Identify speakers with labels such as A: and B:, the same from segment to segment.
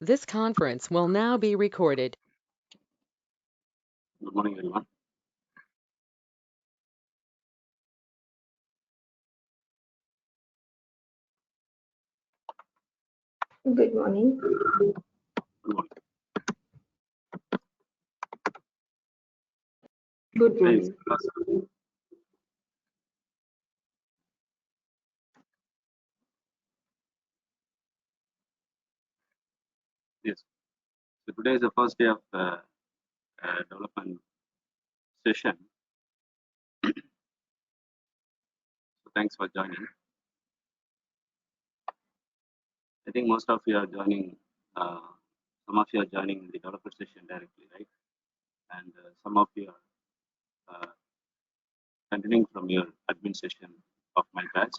A: This conference will now be recorded.
B: Good morning, everyone.
C: Good morning.
B: Good morning.
C: Good
B: Today is
C: morning.
B: yes. So today is the first day of development session. So thanks for joining. I think most of you are joining. Some of you are joining the developer session directly, right? And some of you are continuing from your admin session of my batch.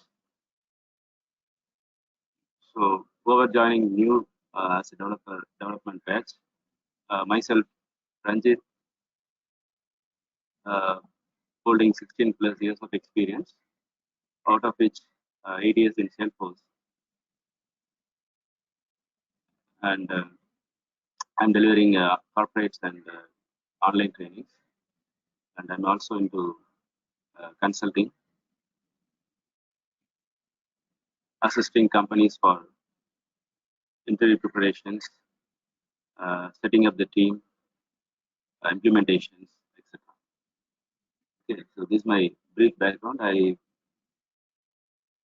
B: So whoever joining new as a development batch, myself, Ranjit, holding 16 plus years of experience, out of which 8 years in Salesforce. And I'm delivering corporates and online trainings, and I'm also into consulting, assisting companies for interview preparations, setting up the team, implementations, etc. Okay, so this is my brief background.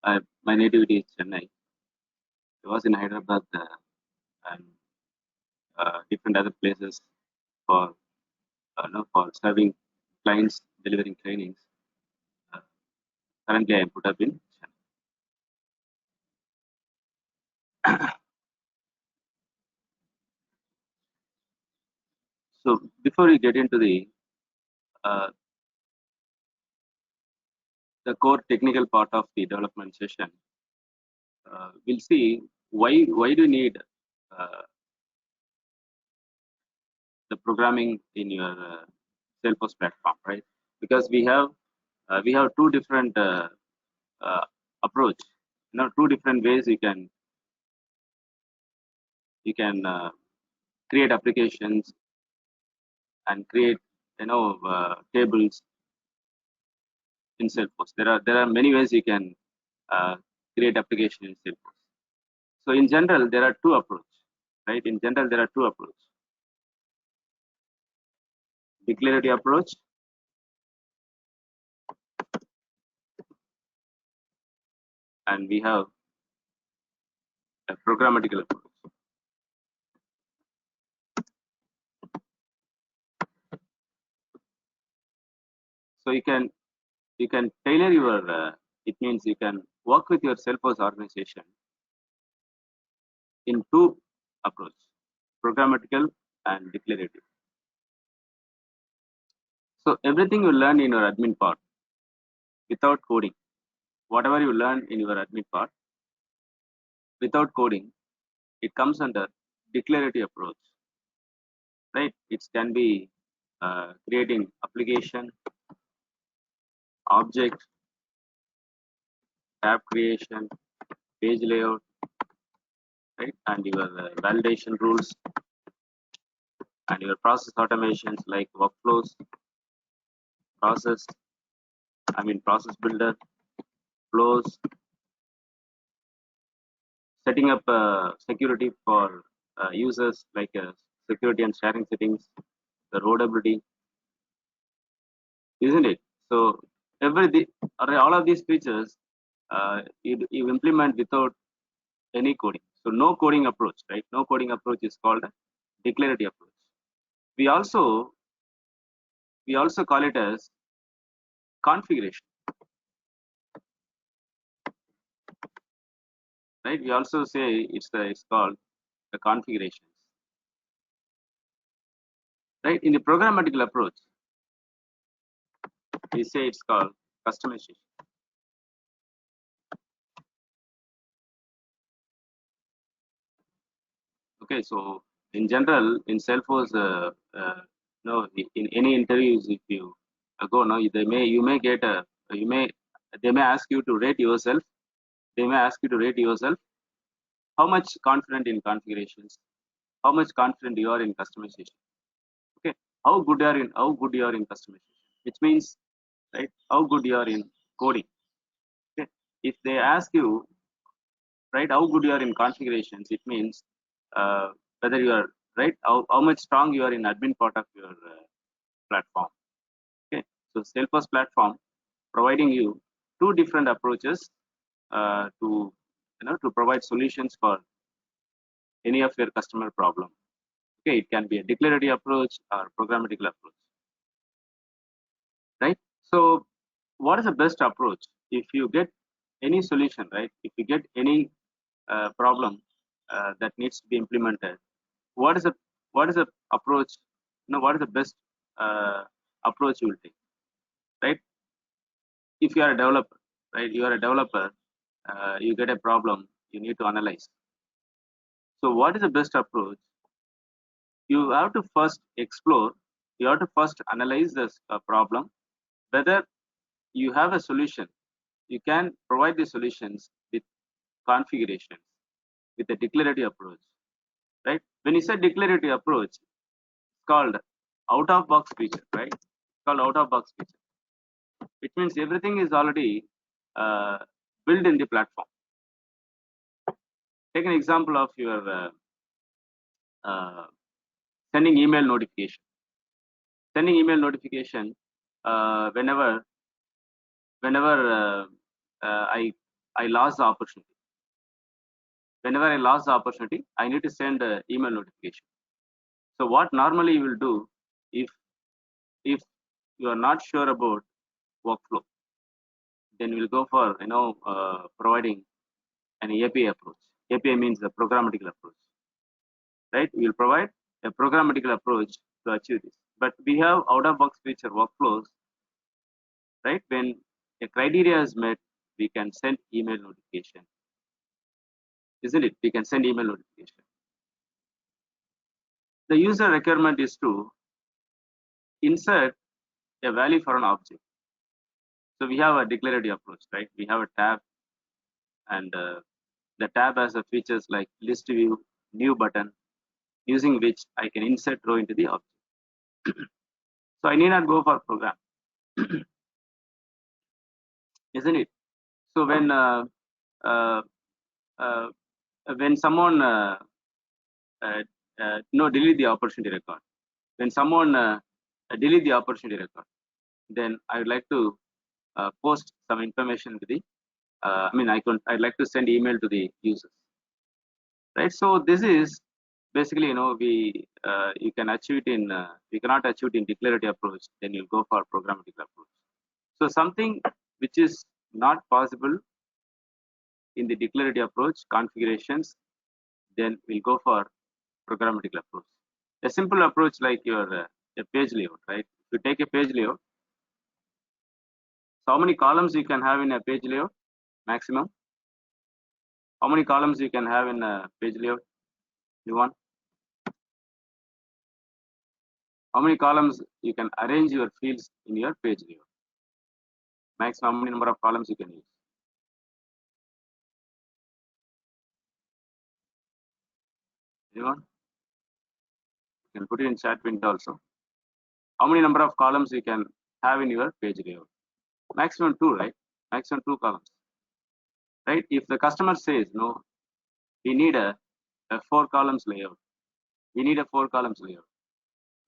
B: My nativity is Chennai. I was in Hyderabad and different other places for for serving clients, delivering trainings. Currently, I am put up in Chennai. So before we get into uh, the core technical part of the development session, we'll see why do you need uh, the programming in your Salesforce platform, right? Because we have two different uh, approach, two different ways you can create applications and create tables in Salesforce. There are many ways you can create application in Salesforce. So in general, there are two approach, right? In general, there are two approach: declarative approach and we have a programmatical approach. So you can tailor your it means you can work with your Salesforce organization in two approach: programmatical and declarative. So everything you learn in your admin part without coding, whatever you learn in your admin part without coding, it comes under declarative approach, right? It can be creating application, object, tab creation, page layout, right? And your validation rules and your process automations like workflows, process builder, flows, setting up security for users like security and sharing settings, the roadability, isn't it? So all of these features you implement without any coding. So no coding approach, right? No coding approach is called a declarative approach. We also call it as configuration, right? We also say it's called the configurations, right? In the programmatical approach, we say it's called customization. Okay, so in general, in Salesforce, in any interviews, if you go, no, you may get a you may they may ask you to rate yourself. They may ask you to rate yourself how much confident in configurations, how much confident you are in customization. Okay, how good you are in customization, which means, right, how good you are in coding. Okay, if they ask you, right, how good you are in configurations, it means whether you are, right, how much strong you are in admin part of your platform. Okay, so Salesforce platform providing you two different approaches to to provide solutions for any of your customer problem. Okay, it can be a declarative approach or programmatic approach, right? So what is the best approach if you get any solution, right? If you get any problem that needs to be implemented, what is the approach? What is the best approach you will take, right? If you are a developer, right? You are a developer, you get a problem, you need to analyze. So what is the best approach? You have to first explore, you have to first analyze this problem, whether you have a solution. You can provide the solutions with configurations, with a declarative approach, right? When you say declarative approach, it's called out of box feature, right? It's called out of box feature. It means everything is already built in the platform. Take an example of your sending email notification. Sending email notification whenever I lost the opportunity. Whenever I lost the opportunity, I need to send an email notification. So what normally you will do, if you are not sure about workflow, then we'll go for providing an API approach. API means the programmatic approach, right? We will provide a programmatic approach to achieve this. But we have out-of-box feature workflows, right? When a criteria is met, we can send email notification, isn't it? We can send email notification. The user requirement is to insert a value for an object. So we have a declarative approach, right? We have a tab, and the tab has the features like list view, new button, using which I can insert row into the object. So I need not go for program, isn't it? So when someone delete the opportunity record, when someone delete the opportunity record, then I would like to post some information to the I'd like to send email to the users, right? So this is basically, you can achieve it in you cannot achieve it in declarative approach, then you go for programmatic approach. So something which is not possible in the declarative approach configurations, then we'll go for programmatic approach. A simple approach like your a page layout, right? If you take a page layout, so how many columns you can have in a page layout? Maximum. How many columns you can have in a page layout? You want? How many columns you can arrange your fields in your page layout? Maximum, how many number of columns you can use? Anyone? You can put it in chat window also. How many number of columns you can have in your page layout? Maximum 2, right? Maximum 2 columns, right? If the customer says, no, we need a 4 columns layout. We need a 4 columns layout.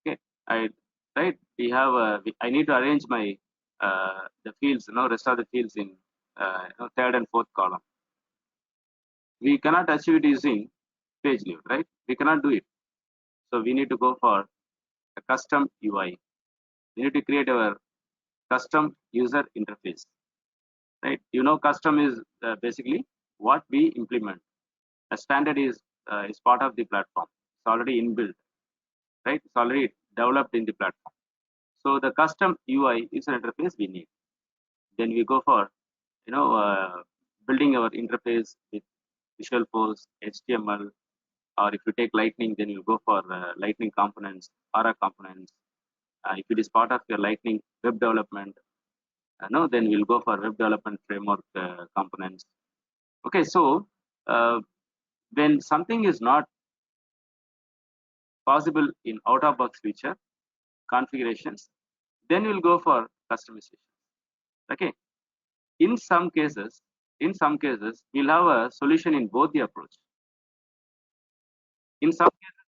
B: Okay, right? We have I need to arrange my the fields, rest of the fields in third and fourth column. We cannot achieve it using page layout, right? We cannot do it. So we need to go for a custom UI. We need to create our custom user interface, right? Custom is basically what we implement. A standard is part of the platform. It's already inbuilt, right? It's already developed in the platform. So the custom UI is an interface we need. Then we go for building our interface with Visualforce, HTML, or if you take Lightning, then you go for Lightning components, Aura components. If it is part of your Lightning web development, then we'll go for web development framework components. Okay, so when something is not possible in out-of-box feature configurations, then we'll go for customization. Okay. In some cases, we'll have a solution in both the approach. In some cases,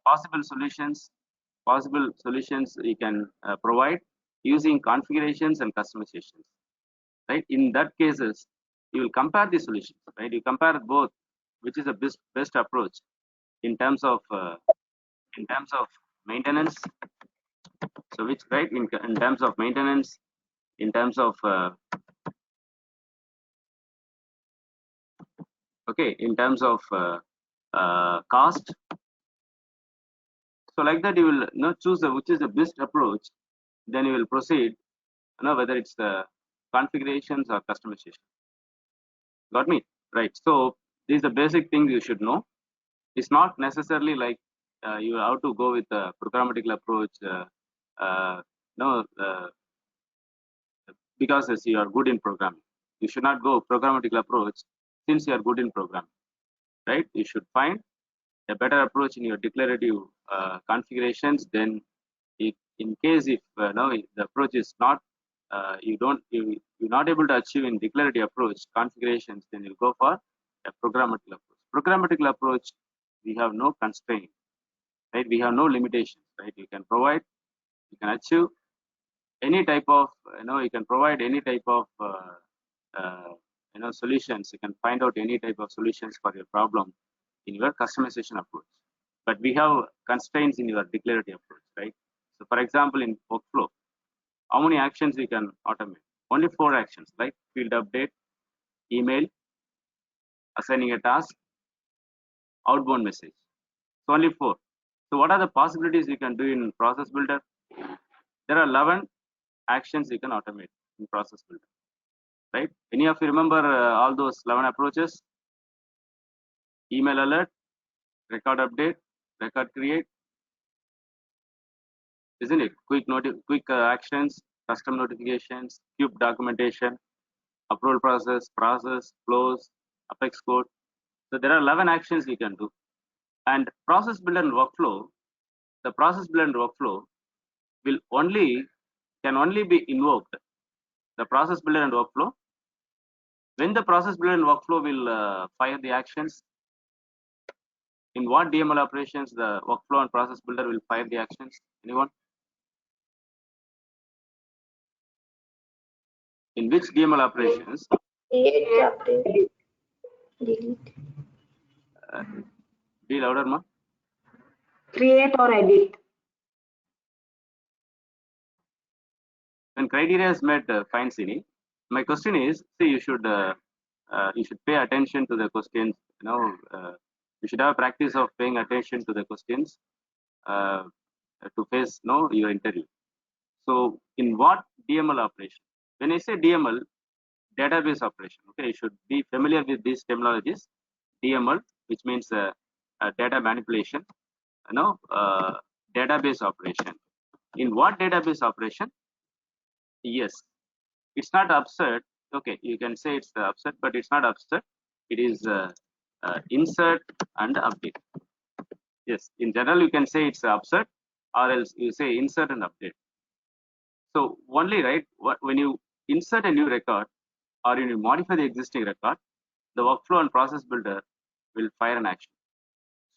B: possible solutions we can provide using configurations and customizations. Right. In that cases, you will compare the solutions. Right. You compare both, which is the best approach in terms of maintenance. So which right in terms of maintenance, in terms of okay, in terms of cost. So like that, you will choose which is the best approach. Then you will proceed. Whether it's the configurations or customization. Got me? Right. So these are the basic things you should know. It's not necessarily like you have to go with a programmatical approach. Because as you are good in programming, you should not go programmatical approach since you are good in programming. Right? You should find a better approach in your declarative configurations. Then, in case if the approach is not you're not able to achieve in declarative approach configurations, then you go for a programmatical approach. Programmatical approach, we have no constraint, right? We have no limitations, right? You can provide, you can achieve any type of you can provide any type of solutions. You can find out any type of solutions for your problem in your customization approach. But we have constraints in your declarative approach, right? So for example, in workflow, how many actions we can automate? Only 4 actions, like field update, email, assigning a task, outbound message. So only 4. So what are the possibilities we can do in process builder? There are 11 actions you can automate in process builder, right? Any of you remember all those 11 approaches? Email alert, record update, record create, isn't it? Quick actions, custom notifications, cube documentation, approval process, flows, Apex code. So there are 11 actions we can do. And process builder and workflow, the process builder and workflow can only be invoked. The process builder and workflow, when the process builder and workflow will fire the actions, in what DML operations the workflow and process builder will fire the actions? Anyone? In which DML operations?
C: Create, update, delete.
B: Be louder, ma.
D: Create or edit.
B: When criteria is met, fine, Sini. My question is, see, you should pay attention to the questions. You should have practice of paying attention to the questions to face your interview. So, in what DML operation? When I say DML, database operation. Okay, you should be familiar with these terminologies. DML, which means data manipulation. Database operation. In what database operation? Yes, it's not absurd. Okay, you can say it's absurd, but it's not absurd. It is insert and update. Yes, in general you can say it's absurd, or else you say insert and update. So only, right, when you insert a new record or when you modify the existing record, the workflow and process builder will fire an action.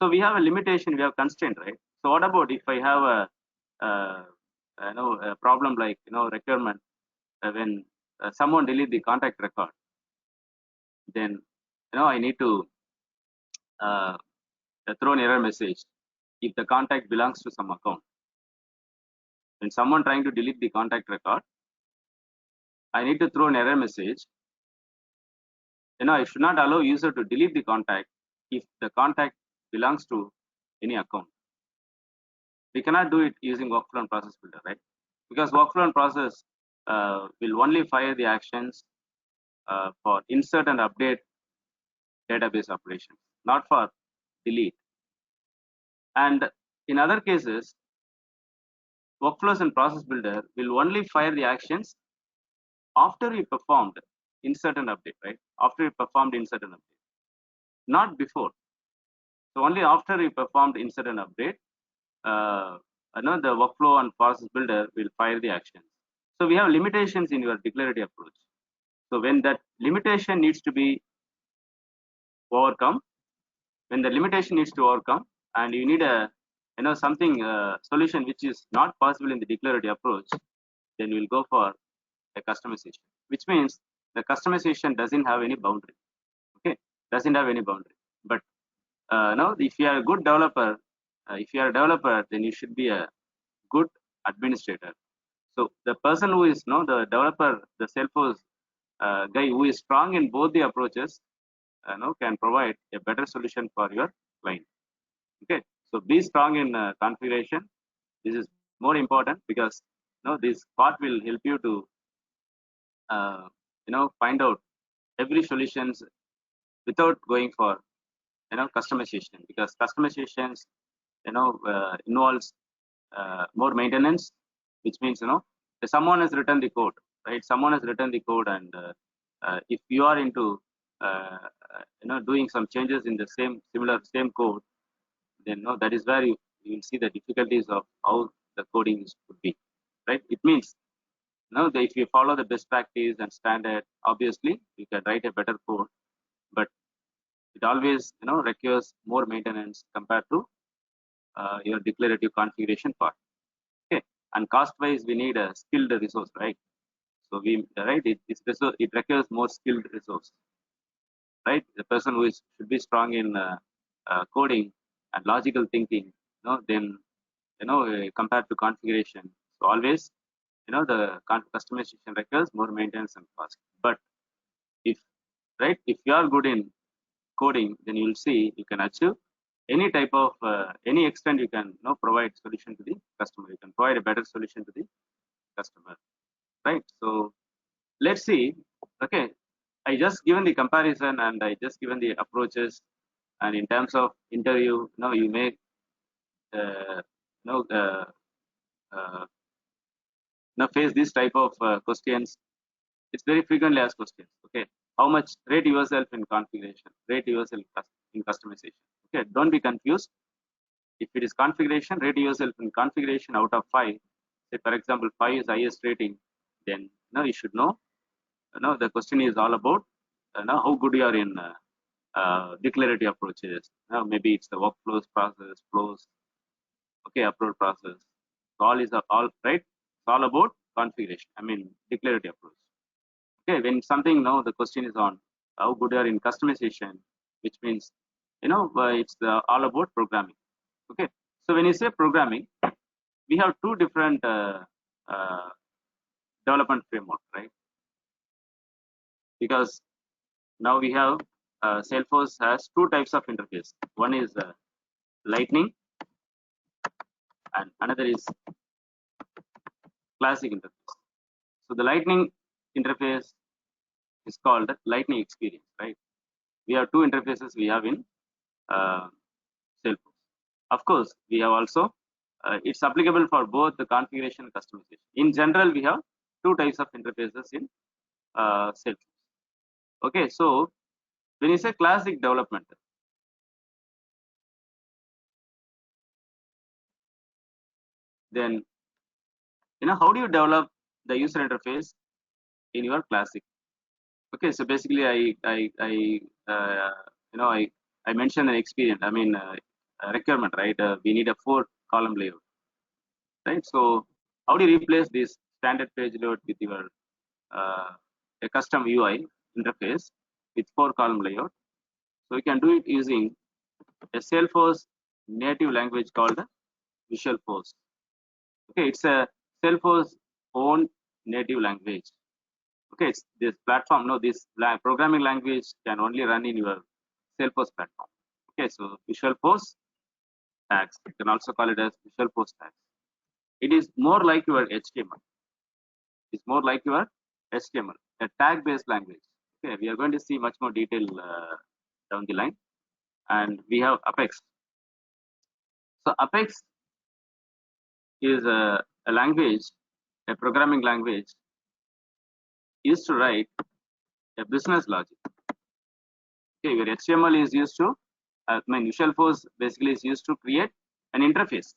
B: So we have a limitation, we have constraint, right? So what about if I have a problem like requirement when someone delete the contact record, then I need to throw an error message if the contact belongs to some account. When someone trying to delete the contact record, I need to throw an error message. I should not allow user to delete the contact if the contact belongs to any account. We cannot do it using workflow and process builder, right? Because workflow and process will only fire the actions for insert and update database operations, not for delete. And in other cases, workflows and process builder will only fire the actions after we performed insert and update, right? After we performed insert and update, not before. So only after we performed insert and update, the workflow and process builder will fire the actions. So we have limitations in your declarative approach. So when that limitation needs to be overcome, when the limitation needs to overcome, and you need a something solution which is not possible in the declarative approach, then we'll go for a customization, which means the customization doesn't have any boundary. Okay, doesn't have any boundary. But now, if you are a good developer, then you should be a good administrator. So the person who is the developer, the Salesforce guy who is strong in both the approaches, can provide a better solution for your client. Okay, so be strong in configuration. This is more important because this part will help you to find out every solutions without going for customization, because customizations involves more maintenance, which means someone has written the code, right? Someone has written the code, and if you are into doing some changes in the same code, then that is where you will see the difficulties of how the coding could be, right? It means if you follow the best practice and standard, obviously you can write a better code, but it always requires more maintenance compared to your declarative configuration part. Okay, and cost wise we need a skilled resource, right? So it requires more skilled resource, right? The person who should be strong in coding and logical thinking, then compared to configuration. So always the customization requires more maintenance and cost. But if you are good in coding, then you will see you can achieve any type of any extent. You can provide solution to the customer. You can provide a better solution to the customer, right? So let's see. Okay, I just given the comparison and I just given the approaches, and in terms of interview, you may face this type of questions. It's very frequently asked questions. Okay, how much rate yourself in configuration, rate yourself in customization. Okay, don't be confused. If it is configuration, rate yourself in configuration out of 5. Say for example 5 is highest rating, then you should know the question is all about how good you are in declarative approaches. Maybe it's the workflows, process, flows, okay, approach process. So all right. It's all about configuration. I mean declarative approach. Okay, when something the question is on how good you are in customization, which means it's all about programming. Okay, so when you say programming, we have two different development framework, right? Because now we have Salesforce has two types of interface. One is Lightning, and another is Classic interface. So the Lightning interface is called Lightning Experience, right? We have two interfaces we have in Salesforce. Of course, we have also it's applicable for both the configuration and customization. In general, we have two types of interfaces in Salesforce. Okay, so when you say classic development, then how do you develop the user interface in your classic? Okay, so basically I mentioned an experience. I mean requirement, right? We need a 4-column layout, right? So how do you replace this standard page layout with your a custom UI interface with 4-column layout? So you can do it using a Salesforce native language called Visualforce. Okay, it's a Salesforce own native language. Okay, it's this platform. No, this programming language can only run in your Salesforce platform. Okay, so Visualforce tags. You can also call it as Visualforce tags. It is more like your HTML. It's more like your HTML, a tag-based language. Okay, we are going to see much more detail down the line. And we have Apex. So Apex is a language, a programming language used to write a business logic. Okay, where HTML is used to Visualforce basically is used to create an interface,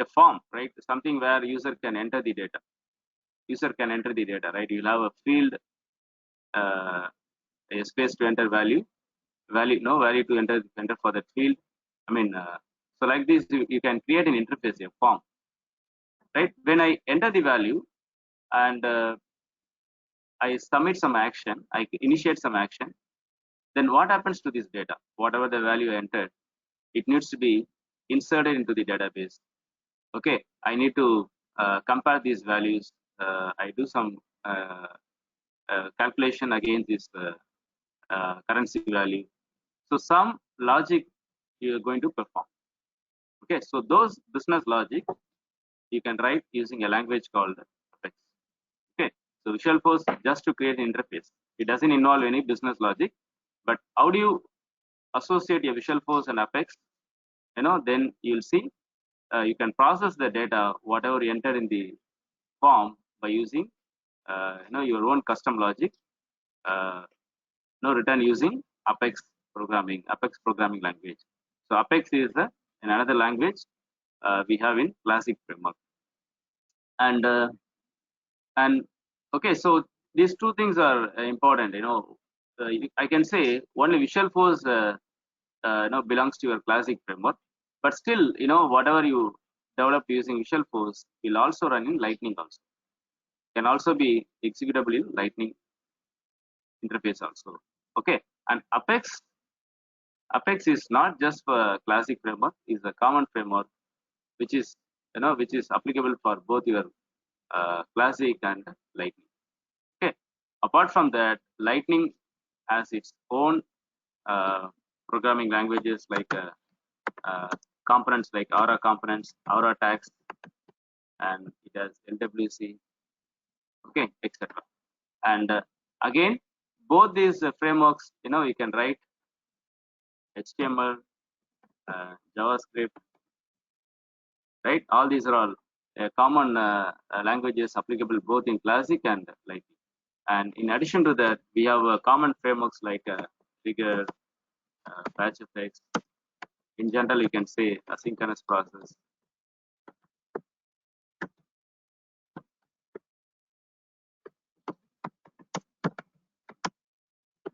B: a form, right? Something where user can enter the data. Right? You'll have a field, a space to enter value to enter for that field. So like this, you can create an interface, a form, right? When I enter the value and I submit some action, I initiate some action, then what happens to this data? Whatever the value I entered, it needs to be inserted into the database. Okay, I need to compare these values. I do some calculation against this currency value. So some logic you are going to perform. Okay, so those business logic you can write using a language called Apex. Okay, so Visualforce just to create an interface. It doesn't involve any business logic. But how do you associate a Visualforce and Apex? Then you'll see you can process the data whatever you enter in the form by using your own custom logic. Written using Apex programming language. So Apex is another language we have in Classic framework. And okay, so these two things are important. I can say only Visualforce belongs to your Classic framework, but still, whatever you develop using Visualforce will also run in Lightning also. Can also be executable in Lightning interface also. Okay, and Apex is not just for Classic framework; is a common framework, which is applicable for both your Classic and Lightning. Okay. Apart from that, Lightning has its own programming languages like components like Aura components, Aura tags, and it has LWC. Okay, etc. And again, both these frameworks, you can write HTML, JavaScript, right? All these are all common languages applicable both in Classic and Lightning. And in addition to that, we have common frameworks like Trigger, BatchFX. In general, you can say asynchronous process.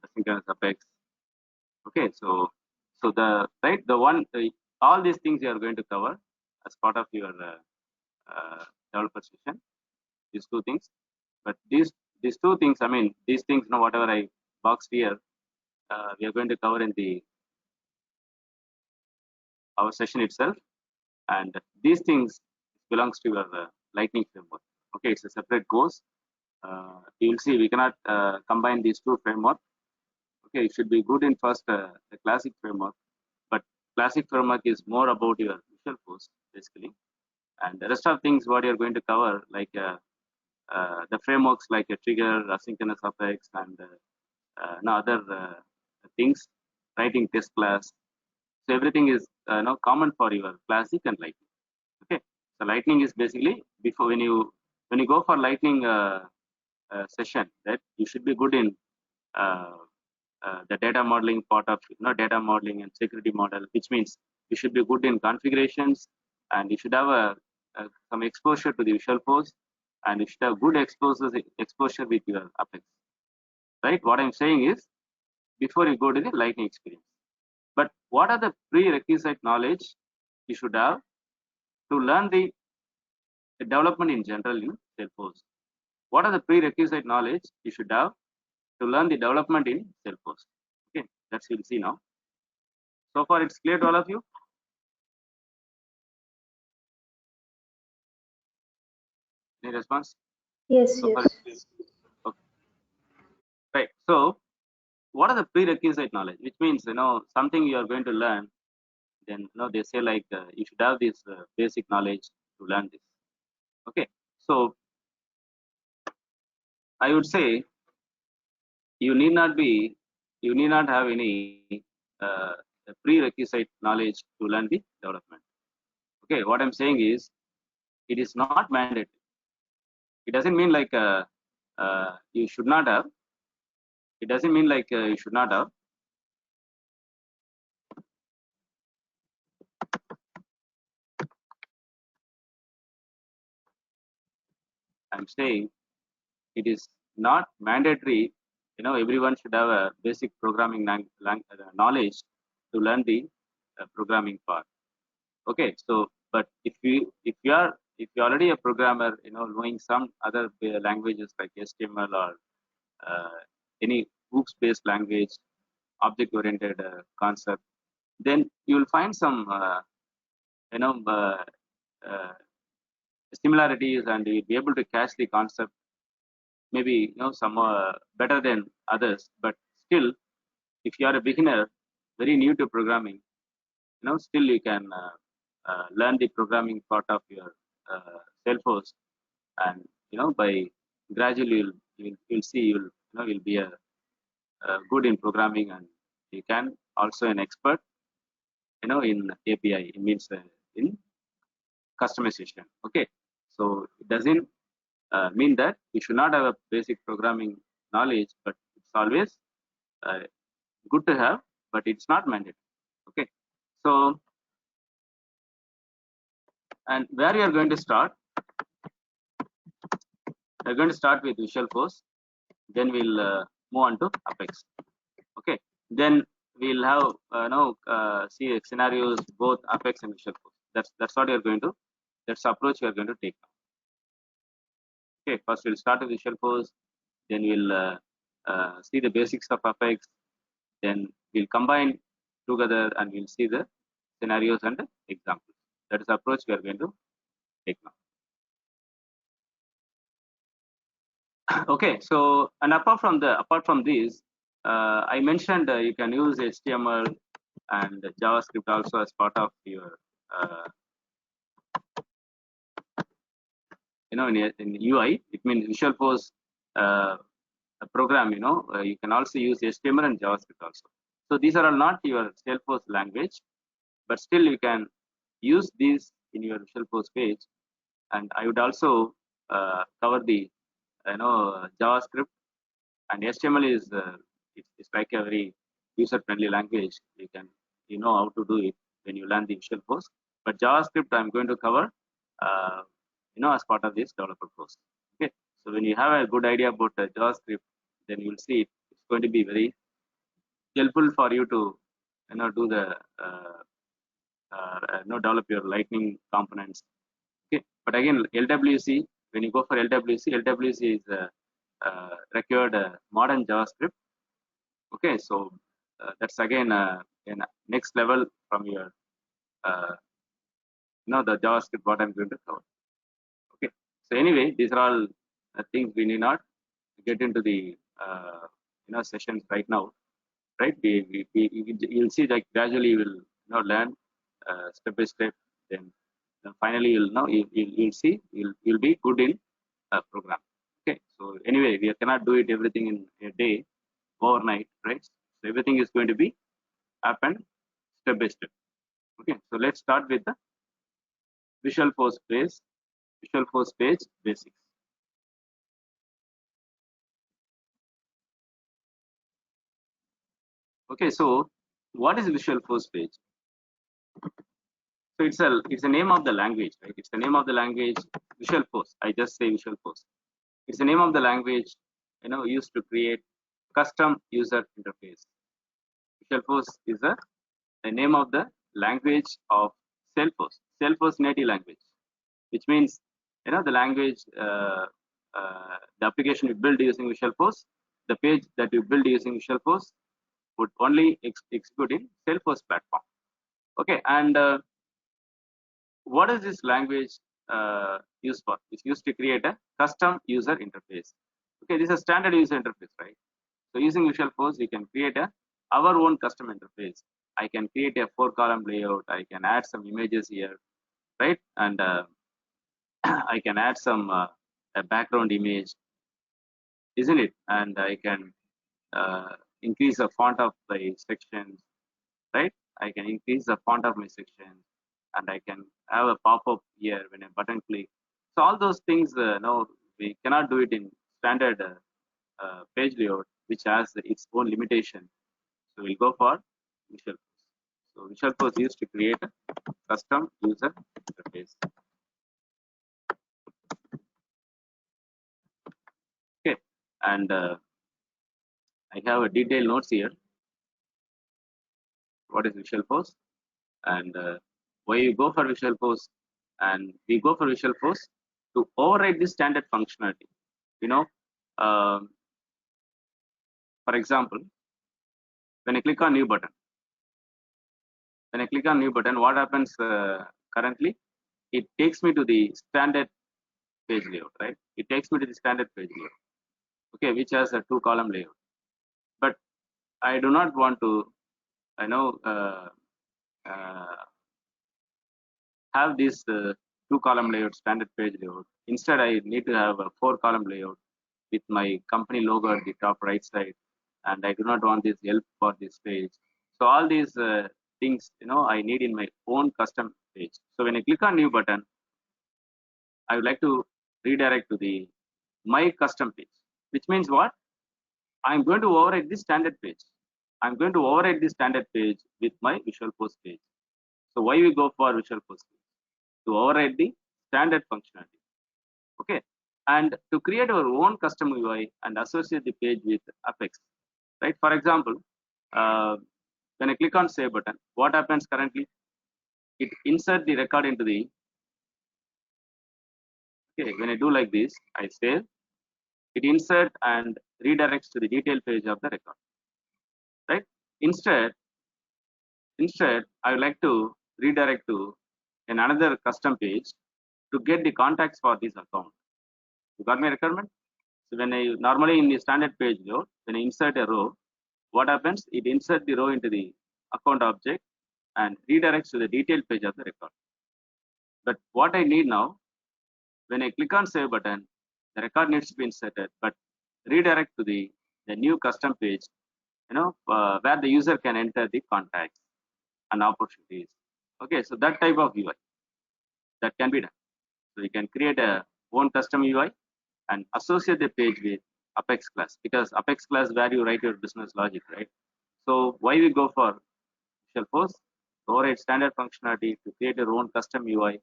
B: Asynchronous Apex. Okay, so all these things you are going to cover as part of your developer session. These two things, but these two things, these things, whatever I boxed here, we are going to cover in our session itself, and these things belongs to your Lightning framework. Okay, it's a separate course. You will see we cannot combine these two frameworks. Okay, it should be good in first the Classic framework, but Classic framework is more about your Visualforce basically, and the rest of things what you're going to cover like the frameworks like a Trigger, asynchronous Apex, and other things, writing test class. So everything is common for your Classic and Lightning. Okay, so Lightning is basically before when you go for Lightning session, that you should be good in the data modeling part of data modeling and security model, which means you should be good in configurations, and you should have some exposure to the Visualforce, and you should have good exposure with your Apex. Right? What I'm saying is before you go to the Lightning experience. But what are the prerequisite knowledge you should have to learn the development in general in Salesforce? What are the prerequisite knowledge you should have to learn the development in Salesforce? Okay, that's we'll see now. So far, it's clear to all of you. Any response?
C: Yes,
B: So far,
C: yes.
B: okay. Right. So, what are the prerequisite knowledge? Which means something you are going to learn. Then they say like you should have this basic knowledge to learn this. Okay. So I would say you need not have any prerequisite knowledge to learn the development. Okay, what I'm saying is it is not mandatory. It doesn't mean like you should not have. It doesn't mean like you should not have. I'm saying it is not mandatory. Everyone should have a basic programming knowledge to learn the programming part. Okay, so but if you're already a programmer, knowing some other languages like HTML or any hooks based language, object oriented concept, then you will find some you know uh, uh, similarities, and you'll be able to catch the concept maybe some better than others. But still, if you are a beginner, very new to programming, still you can learn the programming part of your Salesforce, and by gradually you'll see you'll be a good in programming, and you can also an expert in API. It means in customization. Okay, so it doesn't mean that you should not have a basic programming knowledge, but it's always uh, good to have, but it's not mandatory. Okay, so and where you are going to start, we're going to start with Visualforce, then we'll move on to Apex. Okay, then we'll have see scenarios both Apex and Visualforce. That's what you're going to, that's the approach you're going to take now. Okay, first we'll start with Visualforce, then we'll see the basics of Apex, then we'll combine together and we'll see the scenarios and examples. That is the approach we are going to take now. Okay, so and apart from this, I mentioned you can use HTML and JavaScript also as part of your in UI. It means Visualforce a program. You can also use HTML and JavaScript also. So these are all not your Salesforce language, but still you can use these in your Visualforce page. And I would also cover the JavaScript, and HTML is it's like a very user friendly language. You can how to do it when you learn the Visualforce. But JavaScript I'm going to cover as part of this developer course. Okay, so when you have a good idea about JavaScript, then you'll see it's going to be very helpful for you to do the develop your Lightning components. Okay, but again LWC, when you go for LWC is required modern JavaScript. Okay, so that's again in next level from your the JavaScript what I'm going to cover. Okay, so anyway, these are all things we need not get into the sessions right now, right? You'll see that gradually you will learn step by step. Then finally you'll know you'll see you'll be good in program. Okay, so anyway, we cannot do it everything in a day, overnight, right? So everything is going to be happen step by step. Okay, so let's start with the Visualforce page basics. Okay, so what is Visualforce page? So it's a name of the language, right? It's the name of the language, Visualforce. I just say Visualforce. It's the name of the language used to create custom user interface. Visualforce is the name of the language of Salesforce native language, which means the language, the application you build using Visualforce, the page that you build using Visualforce would only execute in Salesforce platform. Okay, and what is this language used for? It's used to create a custom user interface. Okay, this is a standard user interface, right? So using Visualforce, we can create our own custom interface. I can create a 4-column layout. I can add some images here, right? And I can add some a background image, isn't it? And I can increase the font of my sections, right? I can increase the font of my section, and I can have a pop-up here when a button click. So all those things, no, we cannot do it in standard page layout, which has its own limitation. So we'll go for Visualforce. So Visualforce is used to create a custom user interface. and I have a detailed notes here. What is Visualforce and why you go for Visualforce, and we go for Visualforce to override the standard functionality. You know, for example, when I click on new button, what happens currently? It takes me to the standard page layout, right? It takes me to the standard page layout, okay, which has a 2-column layout. But I do not want to, have this 2-column layout, standard page layout. Instead, I need to have a 4-column layout with my company logo at the top right side, and I do not want this help for this page. So all these things, I need in my own custom page. So when I click on new button, I would like to redirect to the my custom page, which means what? I'm going to override the standard page. I'm going to override the standard page with my Visualforce page. So why we go for Visualforce page? To override the standard functionality. Okay, and to create our own custom UI and associate the page with Apex, right? For example, when I click on save button, what happens currently? It insert the record into the, okay, when I do like this, I save, it insert and redirects to the detail page of the record, right? Instead, I would like to redirect to another custom page to get the contacts for this account. You got my requirement? So when I normally in the standard page load, when I insert a row, what happens? It inserts the row into the account object and redirects to the detailed page of the record. But what I need now, when I click on save button, the record needs to be inserted, but redirect to the new custom page, where the user can enter the contacts and opportunities. Okay, so that type of UI that can be done. So you can create a own custom UI and associate the page with Apex class, because Apex class where you write your business logic, right? So why we go for Visualforce? Override standard functionality to create your own custom UI,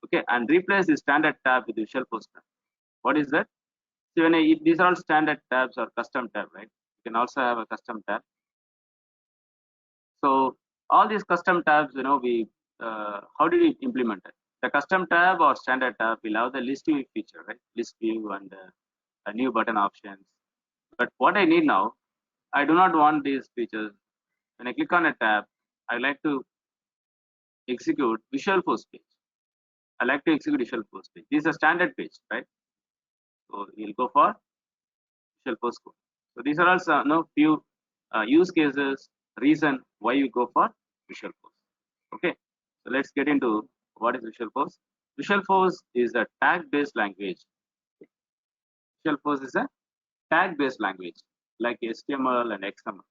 B: okay, and replace the standard tab with Visualforce tab. What is that? So when these are all standard tabs or custom tab, right? You can also have a custom tab. So all these custom tabs, how did we implement it? The custom tab or standard tab will have the list view feature, right? List view and a new button options. But what I need now, I do not want these features. When I click on a tab, I like to execute Visualforce page. I like to execute Visualforce page. This is a standard page, right? So we'll go for Visualforce code. So these are also few use cases, reason why you go for Visualforce. Okay, so let's get into what is Visualforce. Visualforce is a tag-based language. Visualforce is a tag-based language like HTML and XML.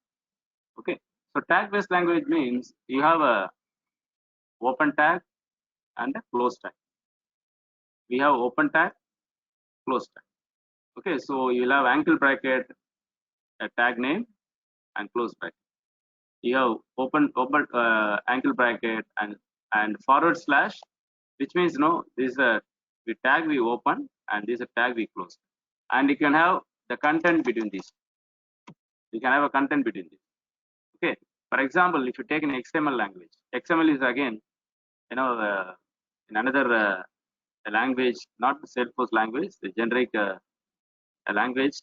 B: Okay, so tag-based language means you have a open tag and a close tag. We have open tag, close tag. Okay, so you'll have angle bracket, a tag name, and close bracket. You have open angle bracket and forward slash, which means this is a tag we open and this is a tag we close, and you can have the content between these. You can have a content between these. Okay, for example, if you take an XML language, XML is again in another a language, not the Salesforce language, the generic a language,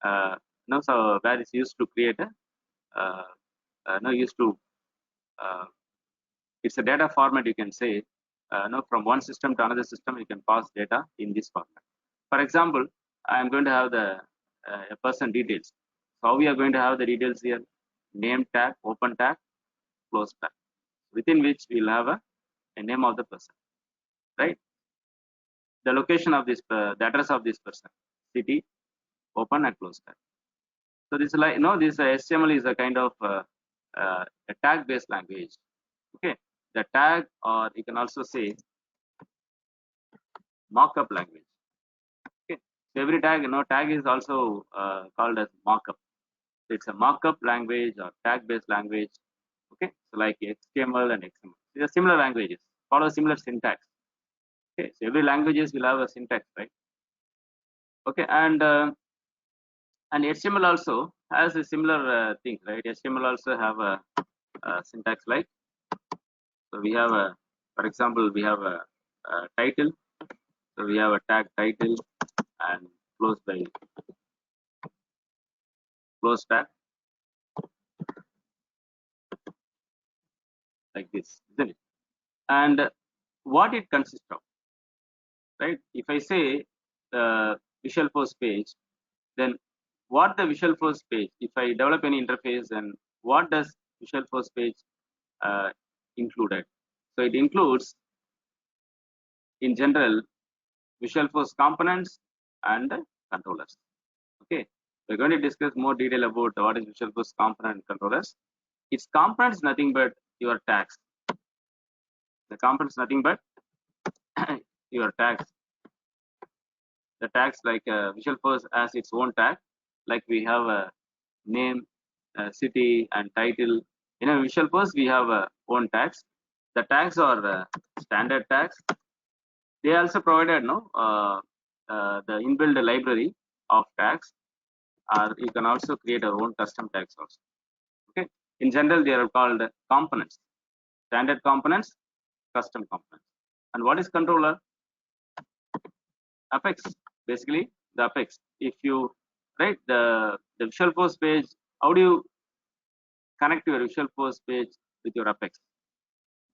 B: so where it's used to create a it's a data format, you can say, from one system to another system, you can pass data in this format. For example, I am going to have the a person details. So how we are going to have the details here? Name tag, open tag, close tag, within which we'll have a name of the person, right? The location of this, the address of this person, city, open and close tag. So this is like, this HTML is a kind of a tag-based language. Okay, the tag, or you can also say markup language. Okay, so every tag, tag is also called as markup. So it's a markup language or tag-based language. Okay, so like HTML and XML, these are similar languages, follow similar syntax. Okay, so every languages will have a syntax, right? Okay, and And HTML also has a similar thing, right? HTML also have a syntax like, so we have a, for example, we have a title. So we have a tag title and close by close tag like this, isn't it? And what it consists of, right? If I say the Visual Force page, then what the Visual Force page, if I develop any interface, then what does Visual Force page included? So it includes, in general, Visual Force components and controllers. Okay, we're going to discuss more detail about what is Visual Force component and controllers. Its components nothing but your tags. The components nothing but your tags. The tags like Visual Force has its own tag, like we have a name, city, and title. In a Visual Force, we have own tags. The tags are standard tags. They also provided the inbuilt library of tags, or you can also create your own custom tags also. Okay. In general, they are called components. Standard components, custom components. And what is controller? Apex, basically the Apex. If you write the Visual Force page, how do you connect your Visual Force page with your Apex?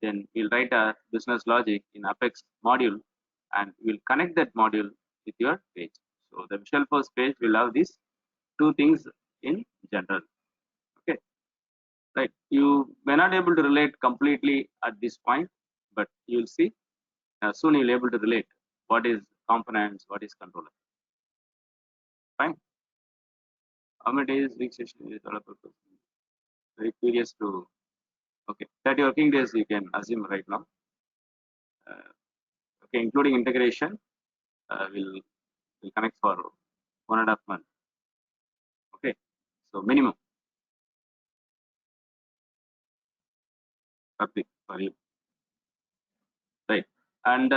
B: Then we'll write a business logic in Apex module, and we'll connect that module with your page. So the Visual Force page will have these two things in general. Okay, right? You may not able to relate completely at this point, but you'll see soon you'll able to relate what is components, what is controller. Fine. How many days week session is developer? Very curious to. Okay, 30 working days you can assume right now. Okay, including integration, we'll connect for 1.5 months. Okay, so minimum topic for you, right? And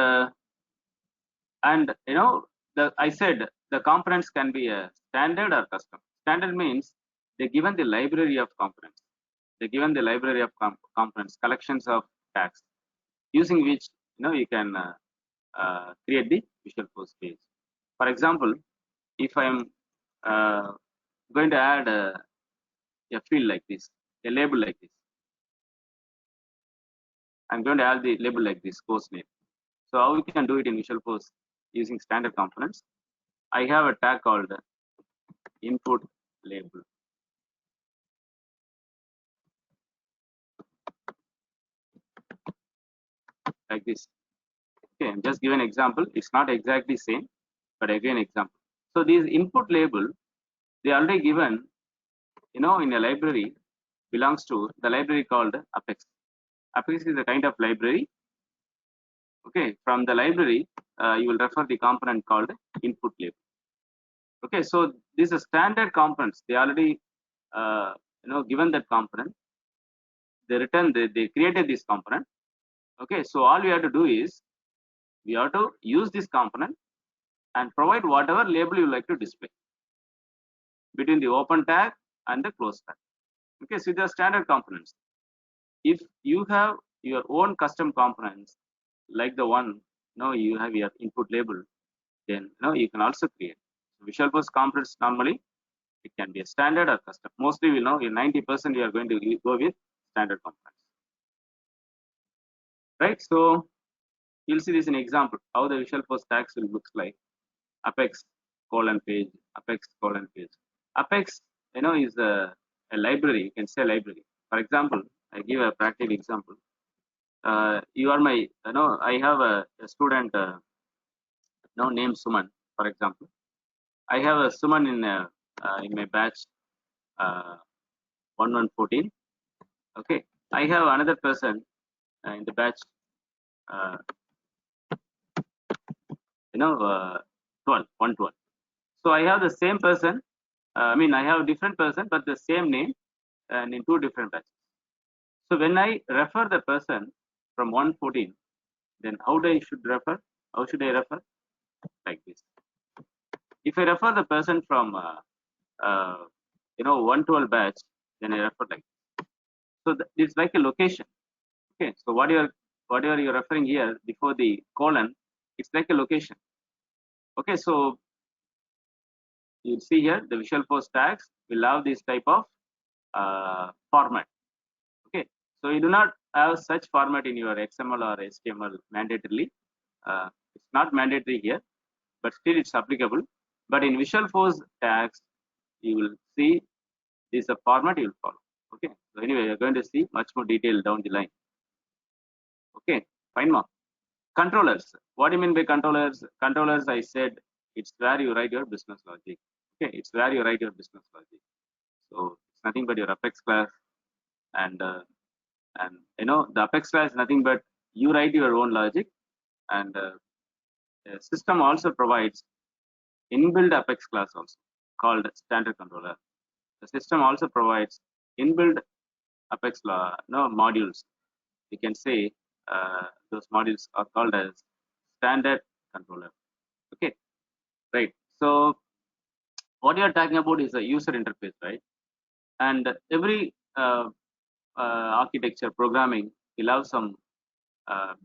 B: you know, I said the components can be a standard or custom. Standard means they're given the library of components. They're given the library of components, collections of tags, using which you can create the Visual Force page. For example, if I'm going to add a field like this, a label like this, I'm going to add the label like this, course name. So how we can do it in Visual Force using standard components? I have a tag called input label. Like this. Okay, I'm just giving an example. It's not exactly same, but again example. So these input label, they are already given, in a library, belongs to the library called Apex. Apex is a kind of library. Okay, from the library, you will refer the component called input label. Okay, so these are standard components. They already, given that component. They created this component. Okay, so all we have to do is we have to use this component and provide whatever label you like to display between the open tag and the close tag. Okay, so these are standard components. If you have your own custom components, like the one you have your input label, then you can also create. So Visual Force components normally it can be a standard or custom. Mostly we know in 90% we are going to go with standard components. Right, so you'll see this in example how the Visual Force tags will look like. Apex colon page, Apex colon page. Apex is a library. You can say library. For example, I give a practical example. You are my I have a student named Suman, for example. I have a Suman in my batch 1114. Okay, I have another person in the batch 112. So I have the same person. I have a different person, but the same name, and in two different batches. So when I refer the person from 114, then how should I refer? Like this. If I refer the person from 112 batch, then I refer like. So it's like a location. Okay, so whatever you're referring here before the colon, it's like a location. Okay, so you see here the Visualforce tags will have this type of format. Okay, so you do not have such format in your XML or HTML mandatorily. It's not mandatory here, but still it's applicable. But in Visualforce tags, you will see this is a format you will follow. Okay, so anyway, you're going to see much more detail down the line. Okay, fine, mark. Controllers. What do you mean by controllers? Controllers, I said, it's where you write your business logic. Okay, it's where you write your business logic. So it's nothing but your Apex class, and the Apex class is nothing but you write your own logic, and the system also provides inbuilt Apex class also called standard controller. The system also provides inbuilt Apex modules. You can say those modules are called as standard controller. Okay, right. So what you are talking about is a user interface, right? And every architecture programming will have some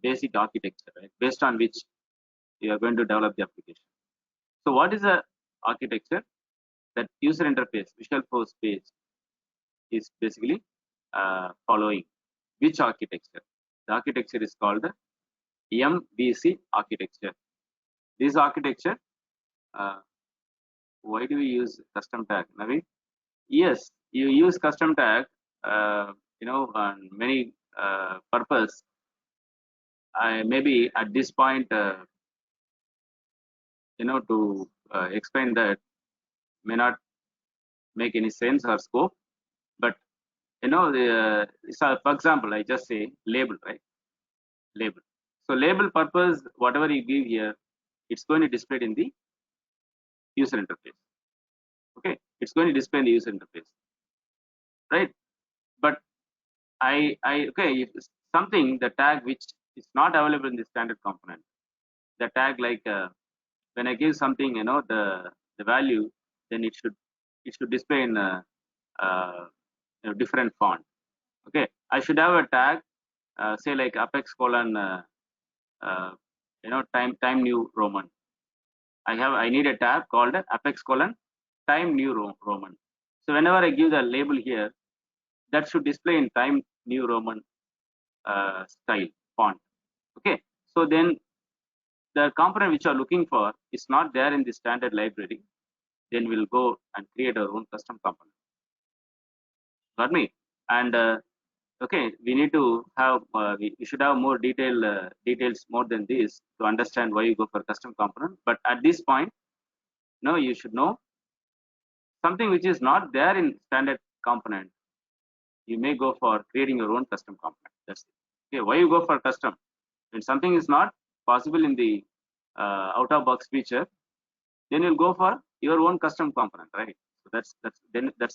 B: basic architecture, right? Based on which you are going to develop the application. So what is the architecture? That user interface, Visualforce page, is basically following which architecture? The architecture is called the MVC architecture. This architecture, why do we use custom tag, Navi? Yes, you use custom tag, on many purpose. Maybe at this point, to explain that may not make any sense or scope, but so for example, I just say label, right? Label. So label purpose, whatever you give here, it's going to display in the user interface. Okay, it's going to display in the user interface, right? But okay, if something, the tag which is not available in the standard component, the tag like when I give something, the value, then it should display in a different font. Okay, I should have a tag, say like Apex colon, time new Roman. I need a tab called Apex colon time new Roman. So whenever I give the label here, that should display in time new Roman style font. Okay, so then the component which you are looking for is not there in the standard library. Then we'll go and create our own custom component. Got me? And okay, we need to have we should have more details more than this to understand why you go for custom component. But at this point, now you should know something which is not there in standard component. You may go for creating your own custom component. That's it. Okay, why you go for custom? When something is not possible in the out of box feature, then you'll go for your own custom component, right? So that's the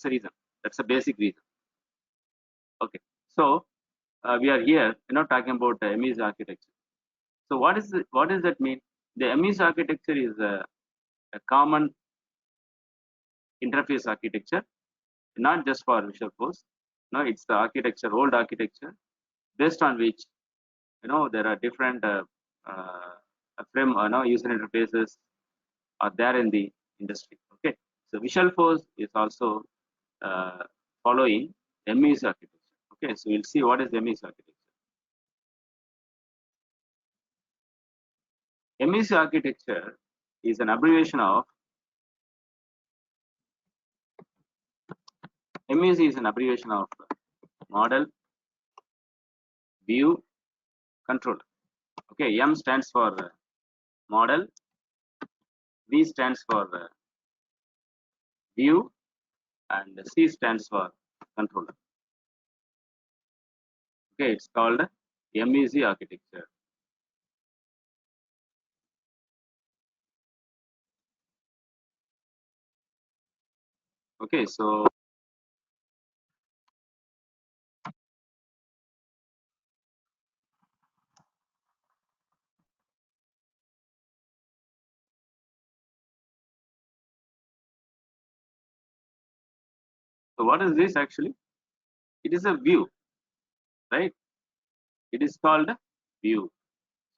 B: reason. That's the basic reason. Okay, so we are here, talking about the MES architecture. So what does that mean? The MES architecture is a common interface architecture, not just for Visualforce. No, it's the architecture, old architecture, based on which there are different user interfaces are there in the industry. Okay, so Visualforce is also following MES architecture. Okay, so we'll see what is MES architecture. MES architecture is an abbreviation of MES is an abbreviation of model, view, controller. Okay, M stands for model, V stands for view, and C stands for controller. Okay, it's called MEC architecture. Okay, so So what is this actually? It is a view, right? It is called a view.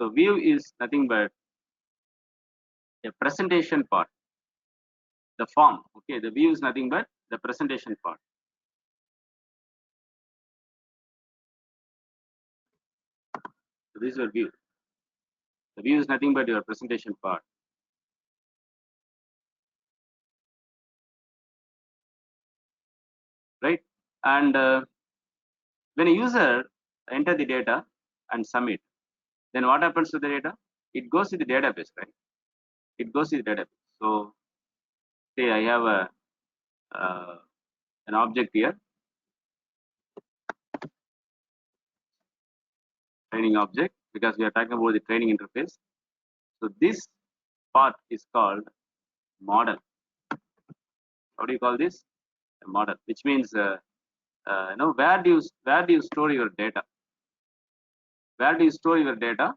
B: So view is nothing but a presentation part, the form. Okay, the view is nothing but the presentation part. So this is your view. The view is nothing but your presentation part. Right? And when a user enter the data and submit, then what happens to the data? It goes to the database, right? It goes to the database. So say I have an object here, training object, because we are talking about the training interface. So this part is called model. How do you call this? A model, which means where do you store your data? Where do you store your data?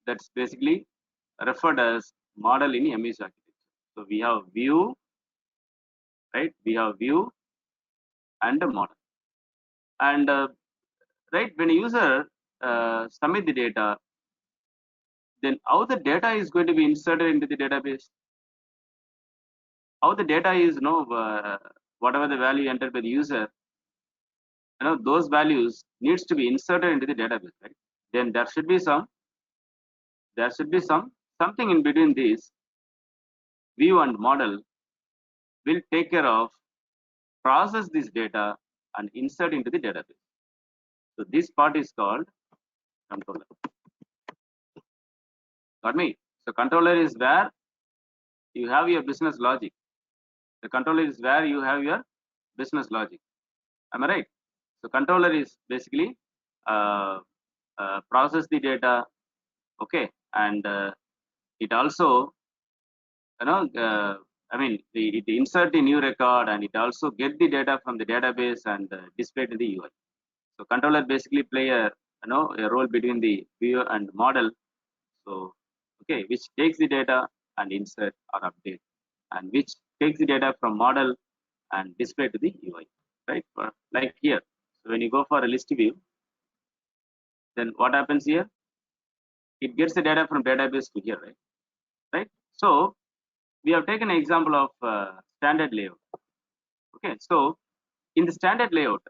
B: That's basically referred as model in MES architecture. So we have view, right? We have view and a model. And right, when a user submit the data, then how the data is going to be inserted into the database? How the data is, whatever the value entered by the user, those values needs to be inserted into the database, right? Then there should be something in between these view and model will take care of process this data and insert into the database. So this part is called controller. Got me? So controller is where you have your business logic. The controller is where you have your business logic. Am I right? So controller is basically process the data, okay, and it also, it insert the new record, and it also get the data from the database and display to the UI. So controller basically play a role between the view and model. So okay, which takes the data and insert or update, and which takes the data from model and display to the UI, right? Like here, so when you go for a list view, then what happens here? It gets the data from database to here, right? So we have taken an example of standard layout. Okay, so in the standard layout,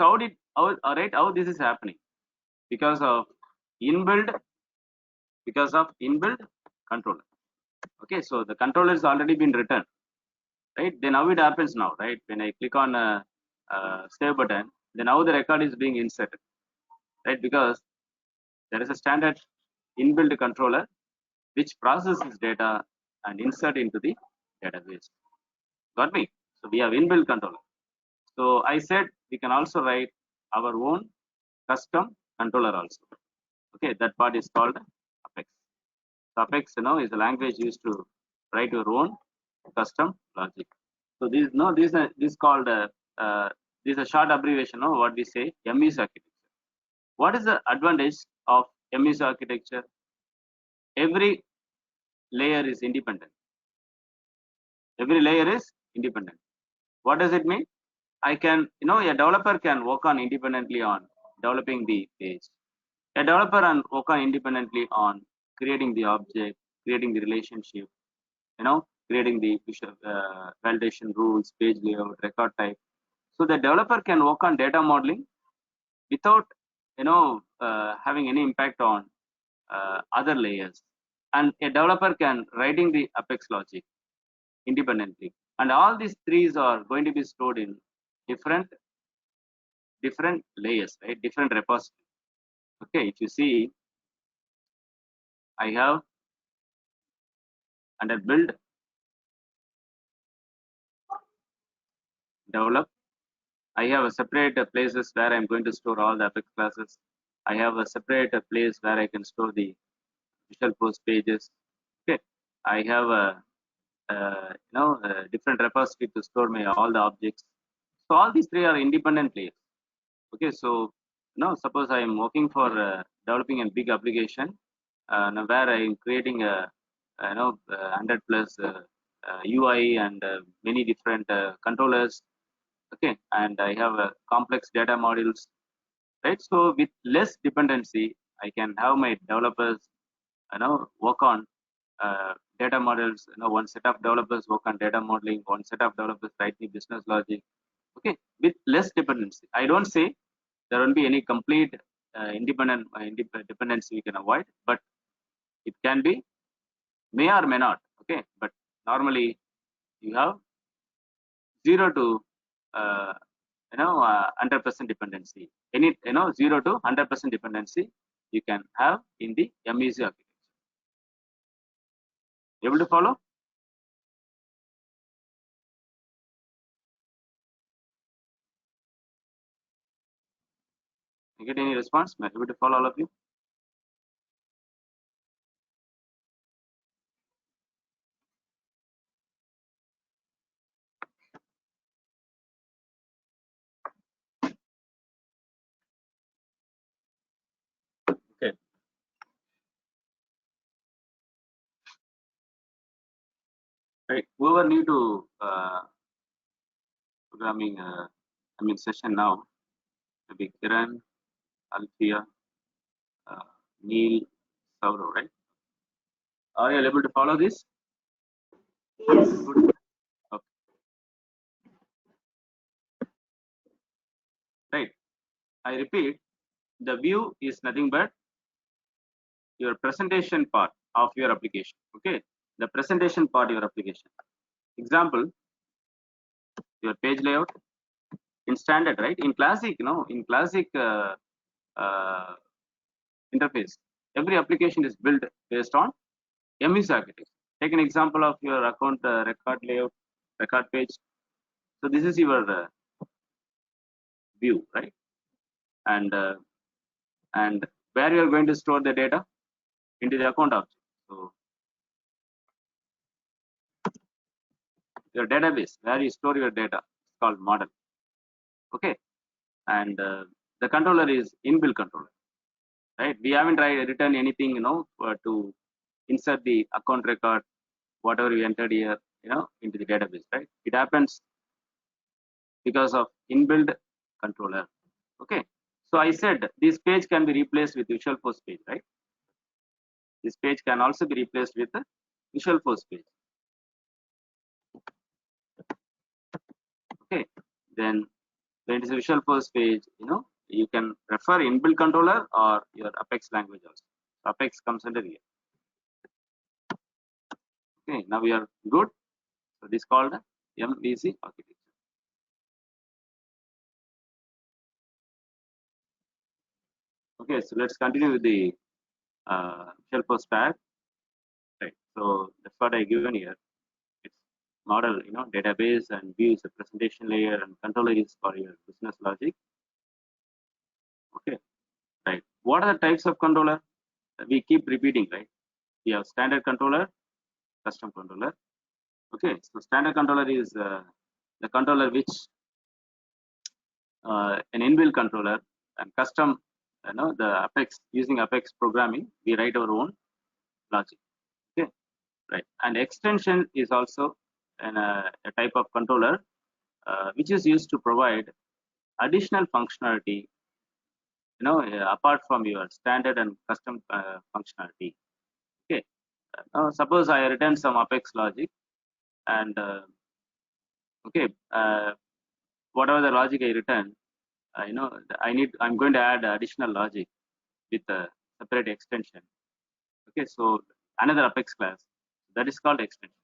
B: so how this is happening? Because of inbuilt controller. Okay, so the controller has already been written, right? Then how it happens now, right? When I click on a save button, then how the record is being inserted, right? Because there is a standard inbuilt controller which processes data and insert into the database. Got me? So we have inbuilt controller. So I said we can also write our own custom controller also. Okay, that part is called Apex. So Apex, is a language used to write your own custom logic. So this called this is a short abbreviation of what we say MES architecture. What is the advantage of MES architecture? Every layer is independent. Every layer is independent. What does it mean? I can, a developer can work on independently on developing the page. A developer can work on independently on creating the object, creating the relationship, creating the validation rules, page layout, record type. So the developer can work on data modeling without, having any impact on other layers. And a developer can writing the Apex logic independently. And all these threes are going to be stored in different layers, right? Different repositories. Okay, if you see, I have under build, develop, I have a separate places where I'm going to store all the Apex classes. I have a separate place where I can store the Visual Force pages. Okay, I have a different repository to store my all the objects. So all these three are independent layers. Okay, so suppose I am working for developing a big application where I am creating a 100 plus UI and many different controllers. Okay, and I have complex data modules, right? So with less dependency, I can have my developers, work on data models. One set of developers work on data modeling, one set of developers write the business logic. Okay, with less dependency. I don't say there won't be any complete dependency we can avoid, but it can be, may or may not. Okay, but normally you have 0 to 100% dependency. Any 0 to 100% dependency you can have in the MEC architecture. Able to follow? You get any response? Able to follow all of you? Okay. Right. Whoever new to programming, session now, maybe Kiran, Alfia, Neil, Sauro, right? Are you able to follow this?
C: Yes.
B: Good. Okay. Right. I repeat, the view is nothing but your presentation part of your application. Okay, the presentation part of your application. Example, your page layout in standard, right? In classic, in classic interface, every application is built based on MEC architecture. Take an example of your account record layout, record page. So this is your view, right? And where you are going to store the data into the account object. So your database where you store your data is called model. Okay, and the controller is inbuilt controller, right? We haven't written anything, to insert the account record, whatever you entered here, into the database, right? It happens because of inbuilt controller. Okay, so I said this page can be replaced with Visualforce page, right? This page can also be replaced with a Visualforce page. Okay, then when it is a Visualforce page, you can refer inbuilt controller or your Apex language also. Apex comes under here. Okay, now we are good. So this is called MEC architecture. Okay, so let's continue with the Visualforce stack. Right. So that's what I given here. It's model, database and views, a presentation layer, and controller is for your business logic. Okay, right. What are the types of controller? We keep repeating, right? We have standard controller, custom controller. Okay, so standard controller is the controller which an inbuilt controller, and custom, the Apex, using Apex programming, we write our own logic. Okay, right. And extension is also a type of controller which is used to provide additional functionality, apart from your standard and custom functionality. Okay, suppose I return some Apex logic, and okay, whatever the logic I return, I'm going to add additional logic with a separate extension. Okay, so another Apex class, that is called extension,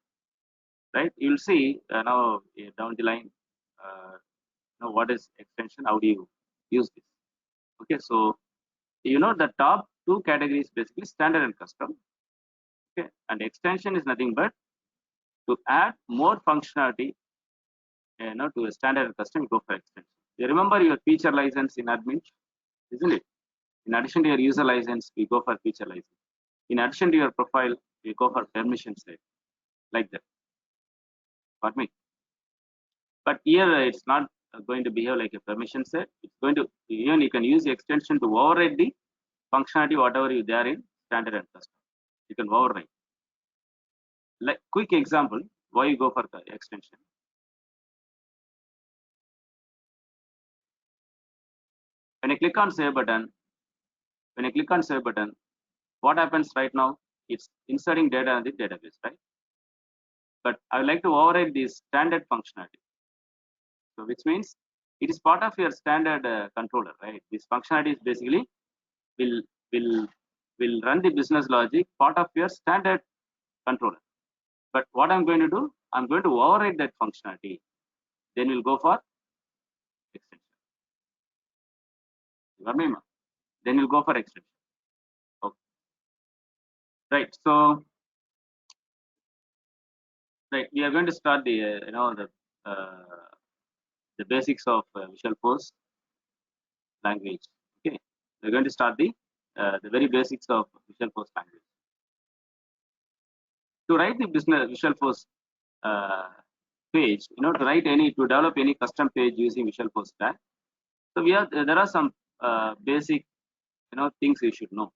B: right? You'll see now down the line, what is extension, how do you use this? Okay, so the top two categories basically standard and custom. Okay, and extension is nothing but to add more functionality, to a standard and custom, go for extension. You remember your feature license in admin, isn't it? In addition to your user license, we go for feature license. In addition to your profile, we go for permission set, like that. For me, but here it's not going to behave like a permission set. It's going to, even you can use the extension to override the functionality whatever you there in standard and custom. You can override. Like quick example, why you go for the extension. When I click on save button, what happens right now? It's inserting data in the database, right? But I would like to override this standard functionality. So which means it is part of your standard controller, right? This functionality is basically will will run the business logic part of your standard controller. But what I'm going to do, I'm going to override that functionality. Then we'll go for extension. You got me, ma? Then we'll go for extension. Okay. Right. So, right, we are going to start the the basics of Visualforce language. Okay, we're going to start the very basics of Visualforce language. To write the business Visualforce page, to develop any custom page using Visualforce stack. So there are some basic things you should know.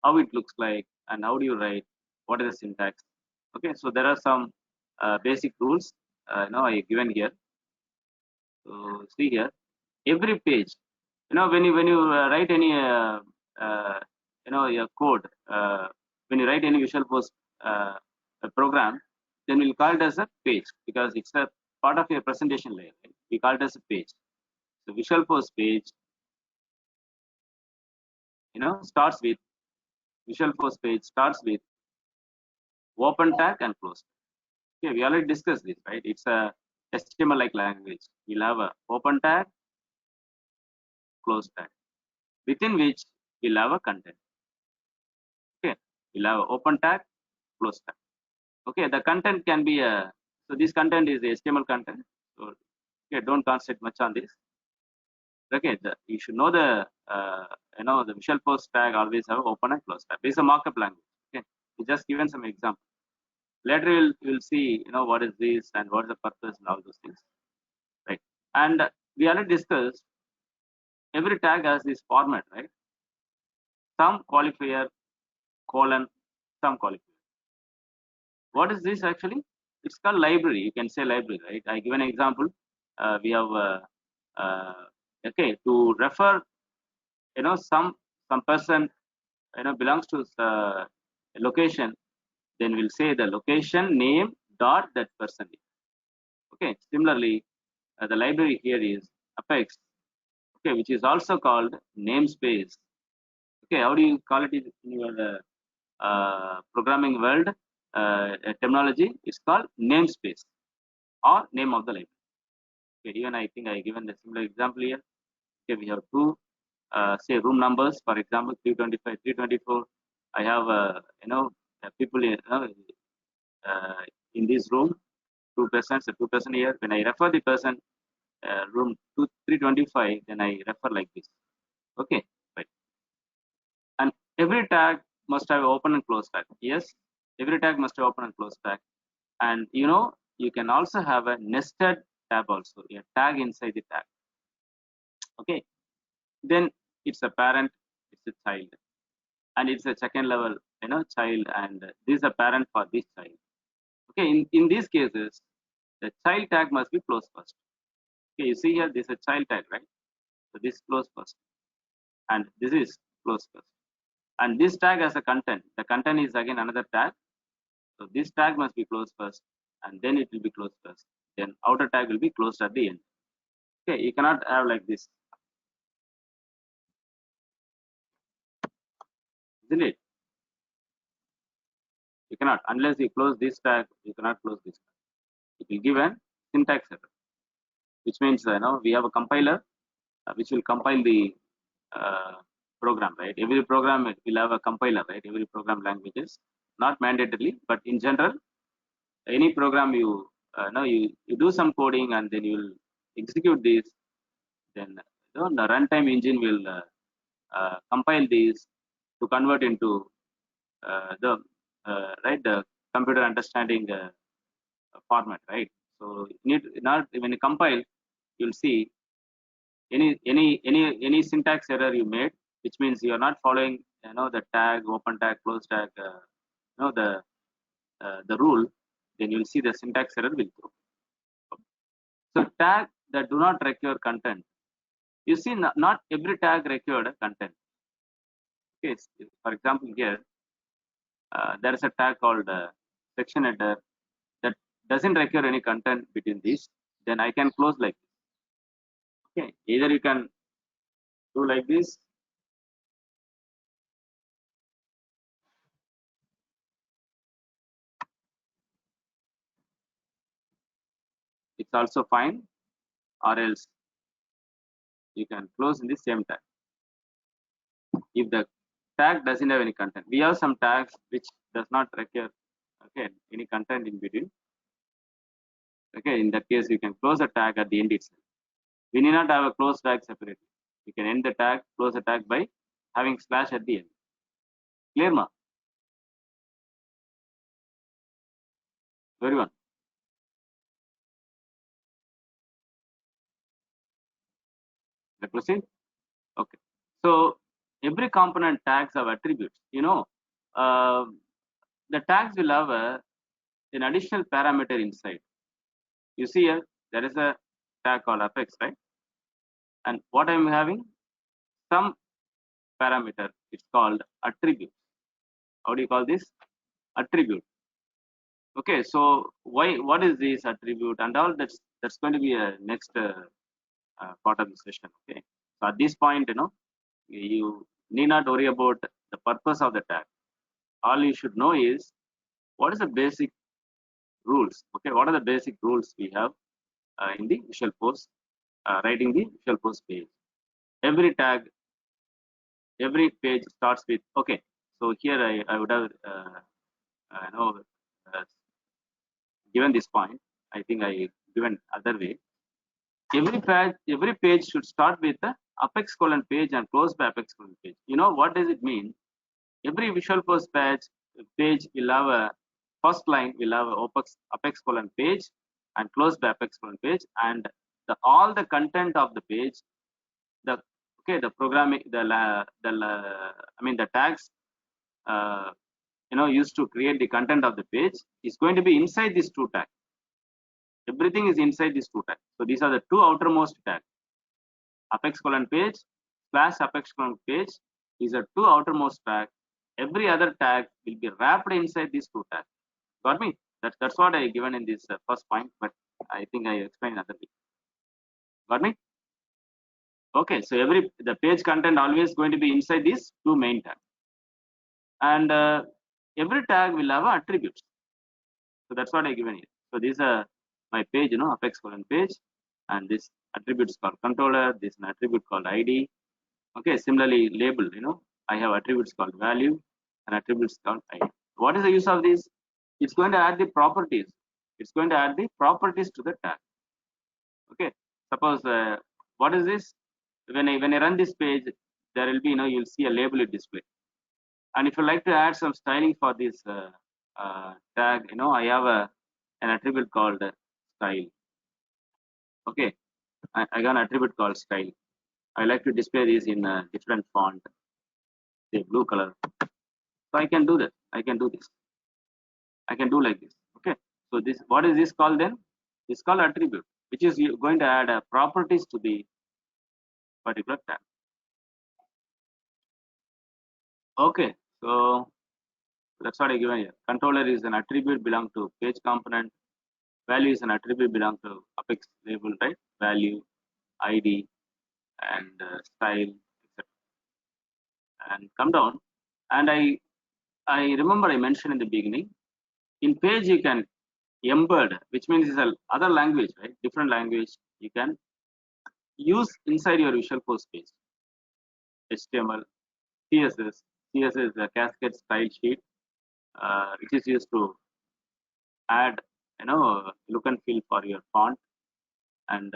B: How it looks like and how do you write, what is the syntax. Okay, so there are some basic rules I given here. So see here, every page, when you write any your code, when you write any Visualforce program, then we'll call it as a page because it's a part of your presentation layer. Right? We call it as a page. So Visualforce page, starts with Visualforce page starts with open tag and close tag. Okay, we already discussed this, right? It's a HTML-like language. We'll have a open tag, close tag, within which we'll have a content. Okay, we'll have an open tag, close tag. Okay, the content can be so this content is the HTML content. So okay, don't concentrate much on this. Okay, you should know the the Visualforce tag always have open and close tag. This is a markup language. Okay, we just given some example. Later we'll see what is this and what is the purpose and all those things, right? And we already discussed every tag has this format, right? Some qualifier, colon, some qualifier. What is this actually? It's called library. You can say library, right? I give an example. We have okay, to refer some person belongs to a location, then we'll say the location name dot that person. Okay, similarly the library here is Apex, okay, which is also called namespace. Okay, how do you call it in your programming world terminology? It's called namespace or name of the library. Okay, even I think I given the similar example here. Okay, we have two say room numbers, for example 325, 324. I have people in this room, two persons here. When I refer the person room 325, then I refer like this. Okay, right. And every tag must have open and close tag. Yes, every tag must have open and close tag. And you can also have a nested tab also, a tag inside the tag. Okay, then it's a parent, it's a child, and it's a second level child, and this is a parent for this child. Okay, in these cases the child tag must be closed first. Okay, you see here this is a child tag, right? So this close first and this is close first, and this tag has a content. The content is again another tag. So this tag must be closed first and then it will be closed first, then outer tag will be closed at the end. Okay, you cannot have like this, isn't it? You cannot, unless you close this tag, you cannot close this tag. It will give an syntax error, which means we have a compiler which will compile the program, right? Every program will have a compiler, right? Every program languages, not mandatorily, but in general, any program you you do some coding and then you will execute this, then the runtime engine will compile these to convert into the computer understanding format, right? So not when you compile, you'll see any syntax error you made, which means you are not following the tag, open tag, close tag, the rule. then you'll see the syntax error will throw. So tag that do not require content. You see, not every tag required a content. Okay, for example, here there is a tag called section header that doesn't require any content between these. Then I can close like this. Okay, either you can do like this. It's also fine, or else you can close in the same tag. If the tag doesn't have any content, we have some tags which does not require any content in between. Okay, in that case you can close the tag at the end itself. We need not have a close tag separately. You can end the tag, close the tag by having slash at the end. Clear, ma? Very well. Let's proceed. Okay. So every component tags have attributes. The tags will have an additional parameter inside. You see here, there is a tag called apex, right? And what I'm having, some parameter, it's called attribute. How do you call this? Attribute. Okay, so what is this attribute and all? That's going to be a next part of the session. Okay, so at this point, you need not worry about the purpose of the tag. All you should know is what is the basic rules. Okay, what are the basic rules we have in the Visualforce, writing the Visualforce page. Every tag, every page starts with, okay, so here I would have given this point. I think I given other way. Every page should start with the apex colon page and close by apex colon page. You know what does it mean? Every Visualforce page will have a first line will have a apex colon page and close by apex colon page, and all the content of the page, the programming, the tags used to create the content of the page is going to be inside these two tags. Everything is inside these two tags. So these are the two outermost tags. Apex colon page slash apex colon page is a two outermost tag. Every other tag will be wrapped inside these two tags. Got me? That's what I given in this first point, but I think I explained another bit. Got me? Okay, so the page content always going to be inside these two main tags, and every tag will have attributes. So that's what I given here. So these are my page, apex colon page, and this attribute is called controller. This is an attribute called ID. Okay, similarly label, I have attributes called value and attributes called ID. What is the use of this? It's going to add the properties. It's going to add the properties to the tag. Okay, suppose what is this? When I run this page, there will be, you'll see a label display. And if you like to add some styling for this tag, I have an attribute called style. Okay, I got an attribute called style. I like to display these in a different font, say blue color. So I can do that. I can do this. I can do like this. Okay. So this, what is this called then? It's called attribute, which is going to add properties to the particular tag. Okay. So that's what I given here. Controller is an attribute belong to page component. Value is an attribute belong to apex label, right? Value, ID, and style, etc. And come down. And I remember I mentioned in the beginning, in page you can embed, which means it's other language, right? Different language you can use inside your Visualforce page. HTML, CSS. CSS is a cascade style sheet, which is used to add, look and feel for your font, and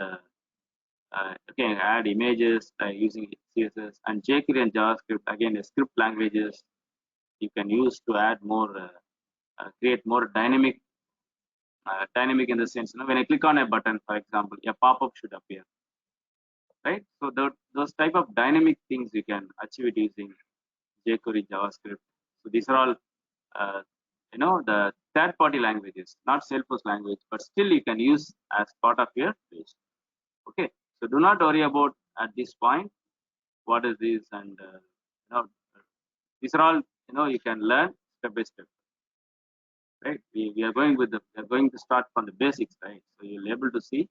B: add images using CSS, and jQuery and JavaScript, again, the script languages you can use to add more, create more dynamic in the sense, when I click on a button, for example, a pop-up should appear, right? So those type of dynamic things you can achieve it using jQuery, JavaScript. So these are all, the third-party languages, not Salesforce language, but still you can use as part of your page. Okay, so do not worry about at this point what is this, and these are all you can learn step by step. Right, we are going with we are going to start from the basics, right? So you'll be able to see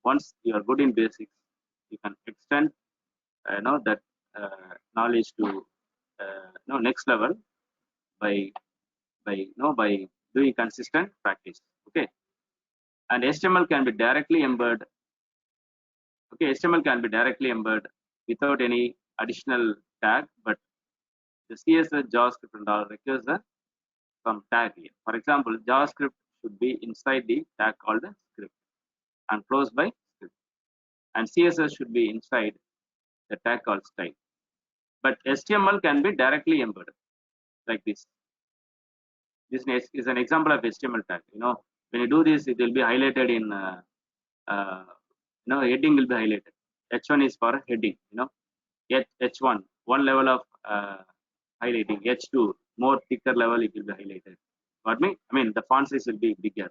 B: once you are good in basics, you can extend that knowledge to next level by by doing consistent practice. Okay, and HTML can be directly embedded. Okay, HTML can be directly embedded without any additional tag, but the CSS, JavaScript, and all requires some tag here. For example, JavaScript should be inside the tag called script and closed by script, and CSS should be inside the tag called style. But HTML can be directly embedded like this. This is an example of HTML tag. When you do this, it will be highlighted in heading will be highlighted. H1 is for heading. H1 one level of highlighting. H2 more thicker level, it will be highlighted. Got me? I mean the font size will be bigger.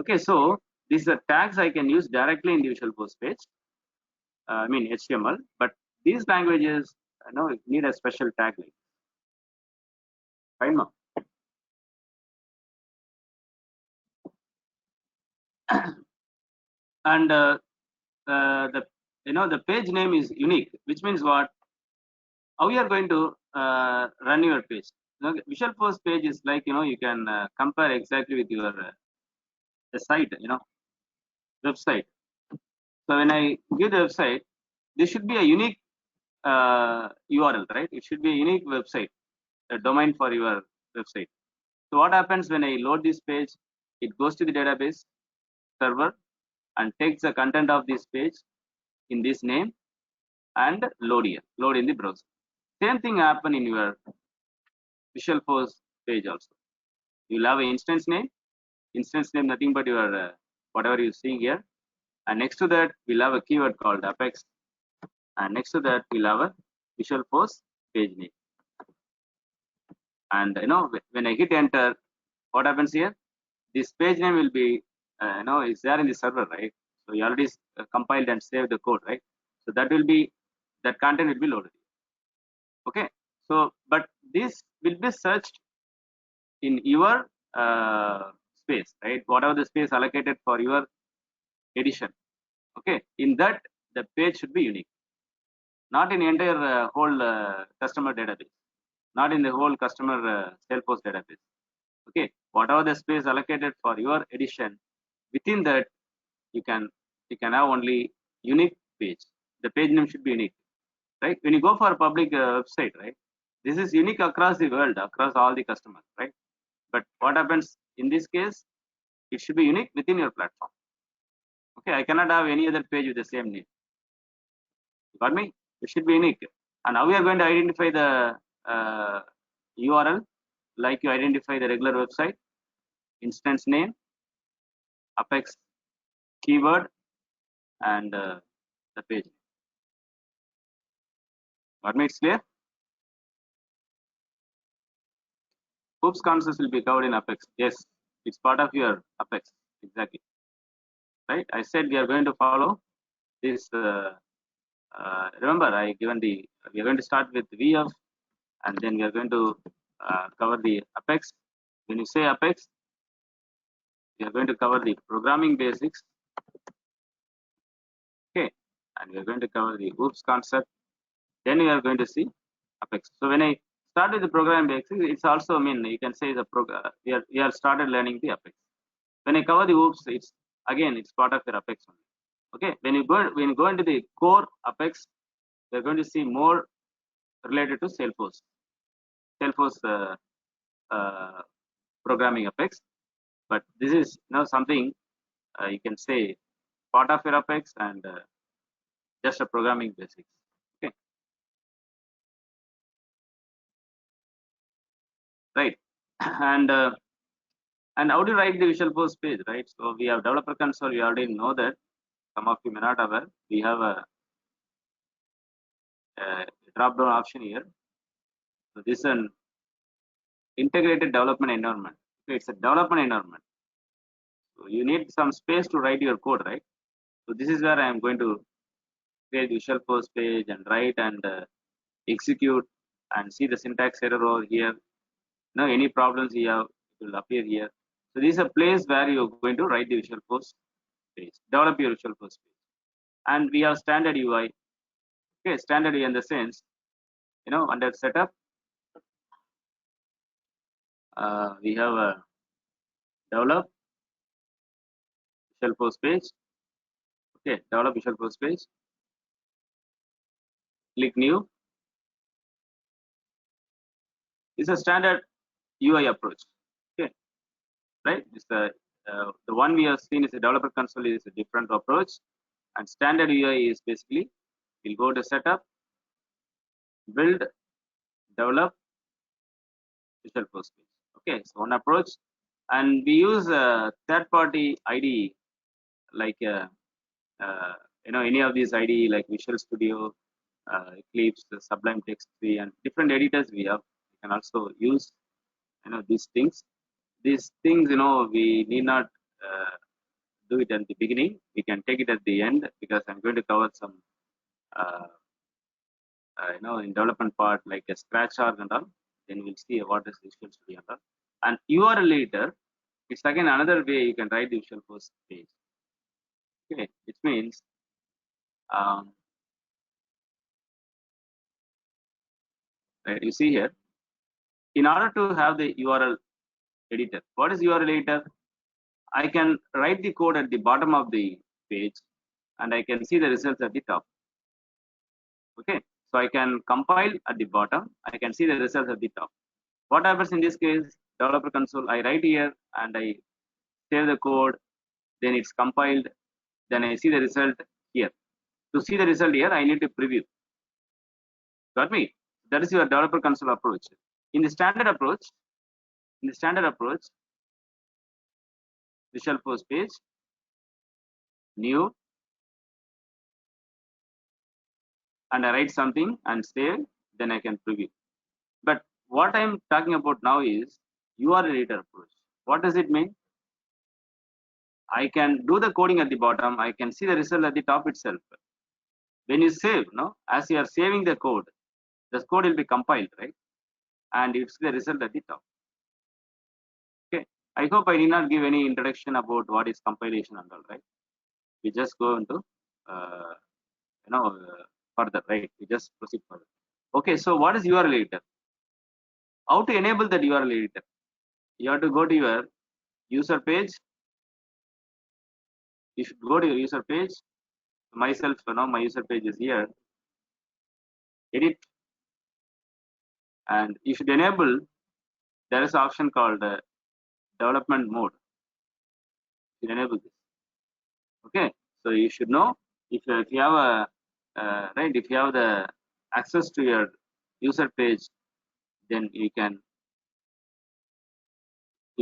B: Okay, so these are tags I can use directly in the Visualforce page. I mean HTML, but these languages need a special tag like. Fine now. And the page name is unique, which means what? How you are going to run your page? Visualforce page is like you can compare exactly with your the site, website. So when I give the website, this should be a unique URL, right? It should be a unique website, a domain for your website. So what happens when I load this page? It goes to the database server and takes the content of this page in this name and load in the browser. Same thing happen in your Visualforce page also. You'll have an instance name nothing but your whatever you're seeing here, and next to that we'll have a keyword called Apex, and next to that we'll have a Visualforce page name. And when I hit enter, what happens here? This page name will be is there in the server, right? So you already compiled and saved the code, right? So that content will be loaded. Okay, so but this will be searched in your space, right? Whatever the space allocated for your edition. Okay, in that the page should be unique, not in entire whole customer database, not in the whole customer Salesforce database. Okay, whatever the space allocated for your edition, within that you can have only unique page. The page name should be unique, right? When you go for a public website, right, this is unique across the world, across all the customers, right? But what happens in this case? It should be unique within your platform. Okay, I cannot have any other page with the same name. You got me? It should be unique. And how we are going to identify the URL? Like you identify the regular website, instance name, Apex keyword, and the page. Got me? It's clear? Hoops concepts will be covered in Apex. Yes, it's part of your Apex. Exactly. Right? I said we are going to follow this. Remember, we are going to start with VF, and then we are going to cover the Apex. When you say Apex, we are going to cover the programming basics. Okay, and we are going to cover the OOPS concept. Then we are going to see Apex. So when I start with the programming basics, it's also you can say the we have started learning the Apex. When I cover the OOPS, it's part of your Apex only. Okay, when you go into the core Apex, we are going to see more related to Salesforce programming Apex. But this is something you can say part of your Apex and just a programming basics. Okay, right? And how do you write the Visualforce page, right? So we have developer console. We already know that. Some of you may not aware. We have a drop down option here. So this is an integrated development environment. It's a development environment. So you need some space to write your code, right? So this is where I am going to create Visual Force page and write and execute and see the syntax error over here. Now any problems you have, it will appear here. So this is a place where you're going to write the Visual Force page, develop your Visual Force page. And we have standard UI. Okay, standard UI in the sense, under setup, we have a develop Visual Force page. Okay, develop Visual Force page. Click new. It's a standard UI approach. Okay, right? It's the one we have seen is a developer console is a different approach, and standard UI is basically we'll go to setup, build, develop, Visual Force page. Okay, so one approach, and we use a third-party IDE like any of these IDE like Visual Studio, Eclipse, Sublime Text 3, and different editors we have. We can also use these things. These things we need not do it at the beginning. We can take it at the end because I'm going to cover some in development part like a scratch org and all. Then we'll see what is Visual Studio and all. And URL editor, it's again another way you can write the Visual Force page. Okay, which means right, you see here, in order to have the URL editor, what is URL editor? I can write the code at the bottom of the page and I can see the results at the top. Okay, so I can compile at the bottom, I can see the results at the top. What happens in this case? Developer console, I write here and I save the code, then it's compiled, then I see the result here. To see the result here, I need to preview. Got me? That is your developer console approach. In the standard approach, Visual Force page, new, and I write something and save, then I can preview. But what I'm talking about now is URL editor approach. What does it mean? I can do the coding at the bottom, I can see the result at the top itself. When you save, as you are saving the code will be compiled, right? And it's the result at the top. Okay, I hope I did not give any introduction about what is compilation and all, right? We just go into further, right? We just proceed further. Okay, so what is URL editor? How to enable that URL editor? You have to go to your user page. You should go to your user page. Myself, my user page is here. Edit, and you should enable. There is an option called development mode. You enable this. Okay, so you should know if you have a right, if you have the access to your user page, then you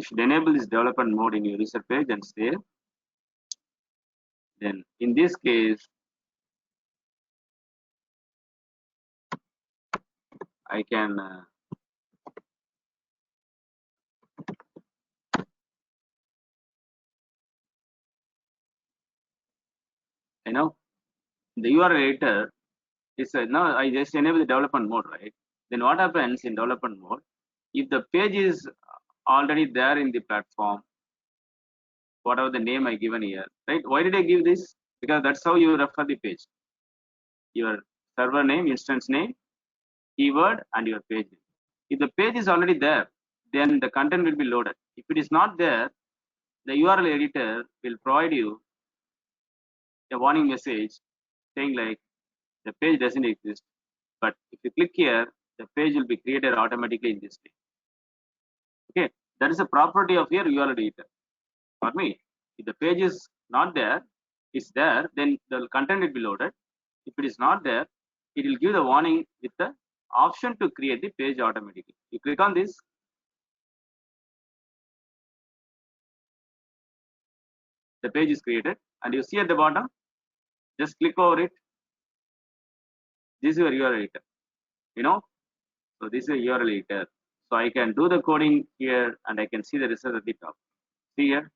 B: should enable this development mode in your user page and save. Then in this case, I can the URL editor is now I just enable the development mode, right? Then what happens in development mode? If the page is already there in the platform, whatever the name I given here, right? Why did I give this? Because that's how you refer the page. Your server name, instance name, keyword, and your page name. If the page is already there, then the content will be loaded. If it is not there, the URL editor will provide you a warning message saying like the page doesn't exist. But if you click here, the page will be created automatically in this way. Okay, that is a property of your URL editor. For me, if the page is not there, it's there, then the content will be loaded. If it is not there, it will give the warning with the option to create the page automatically. You click on this, the page is created, and you see at the bottom, just click over it. This is your URL editor, so this is your URL editor. So I can do the coding here and I can see the result at the top. See here,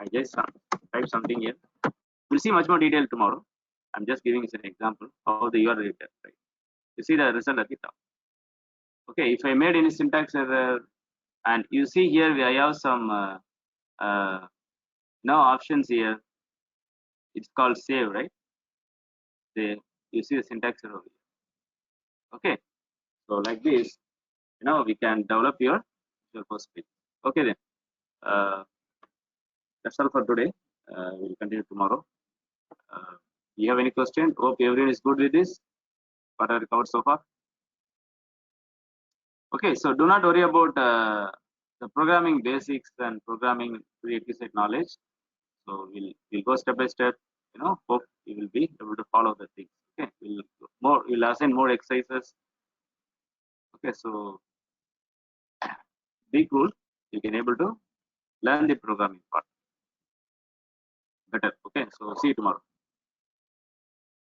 B: I just type something here. We'll see much more detail tomorrow. I'm just giving you an example how the URL is there, right? You see the result at the top. Okay, if I made any syntax error, and you see here I have some no options here. It's called save, right? You see the syntax error here. Okay, so like this, we can develop your first page. Okay then, that's all for today. We'll continue tomorrow. You have any question? Hope everyone is good with this. What are covered so far? Okay, so do not worry about the programming basics and programming prerequisite knowledge. So we'll go step by step. Hope you will be able to follow the things. Okay, we'll assign more exercises. Okay, so be cool. You can able to learn the programming part better. Okay, so see you tomorrow.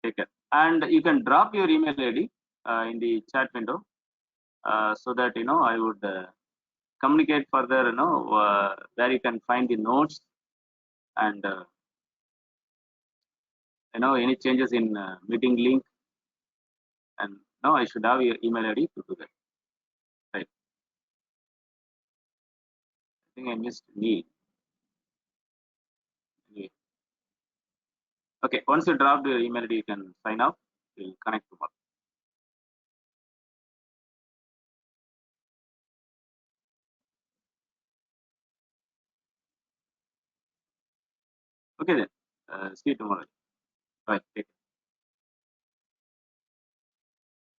B: Take care. And you can drop your email ID in the chat window so that I would communicate further. Where you can find the notes and any changes in meeting link. And now I should have your email ID to do that. Right. I think I missed me. Anyway. Okay, once you drop your email ID, you can sign up. We'll connect tomorrow. Okay then. See you tomorrow. Bye. Take care.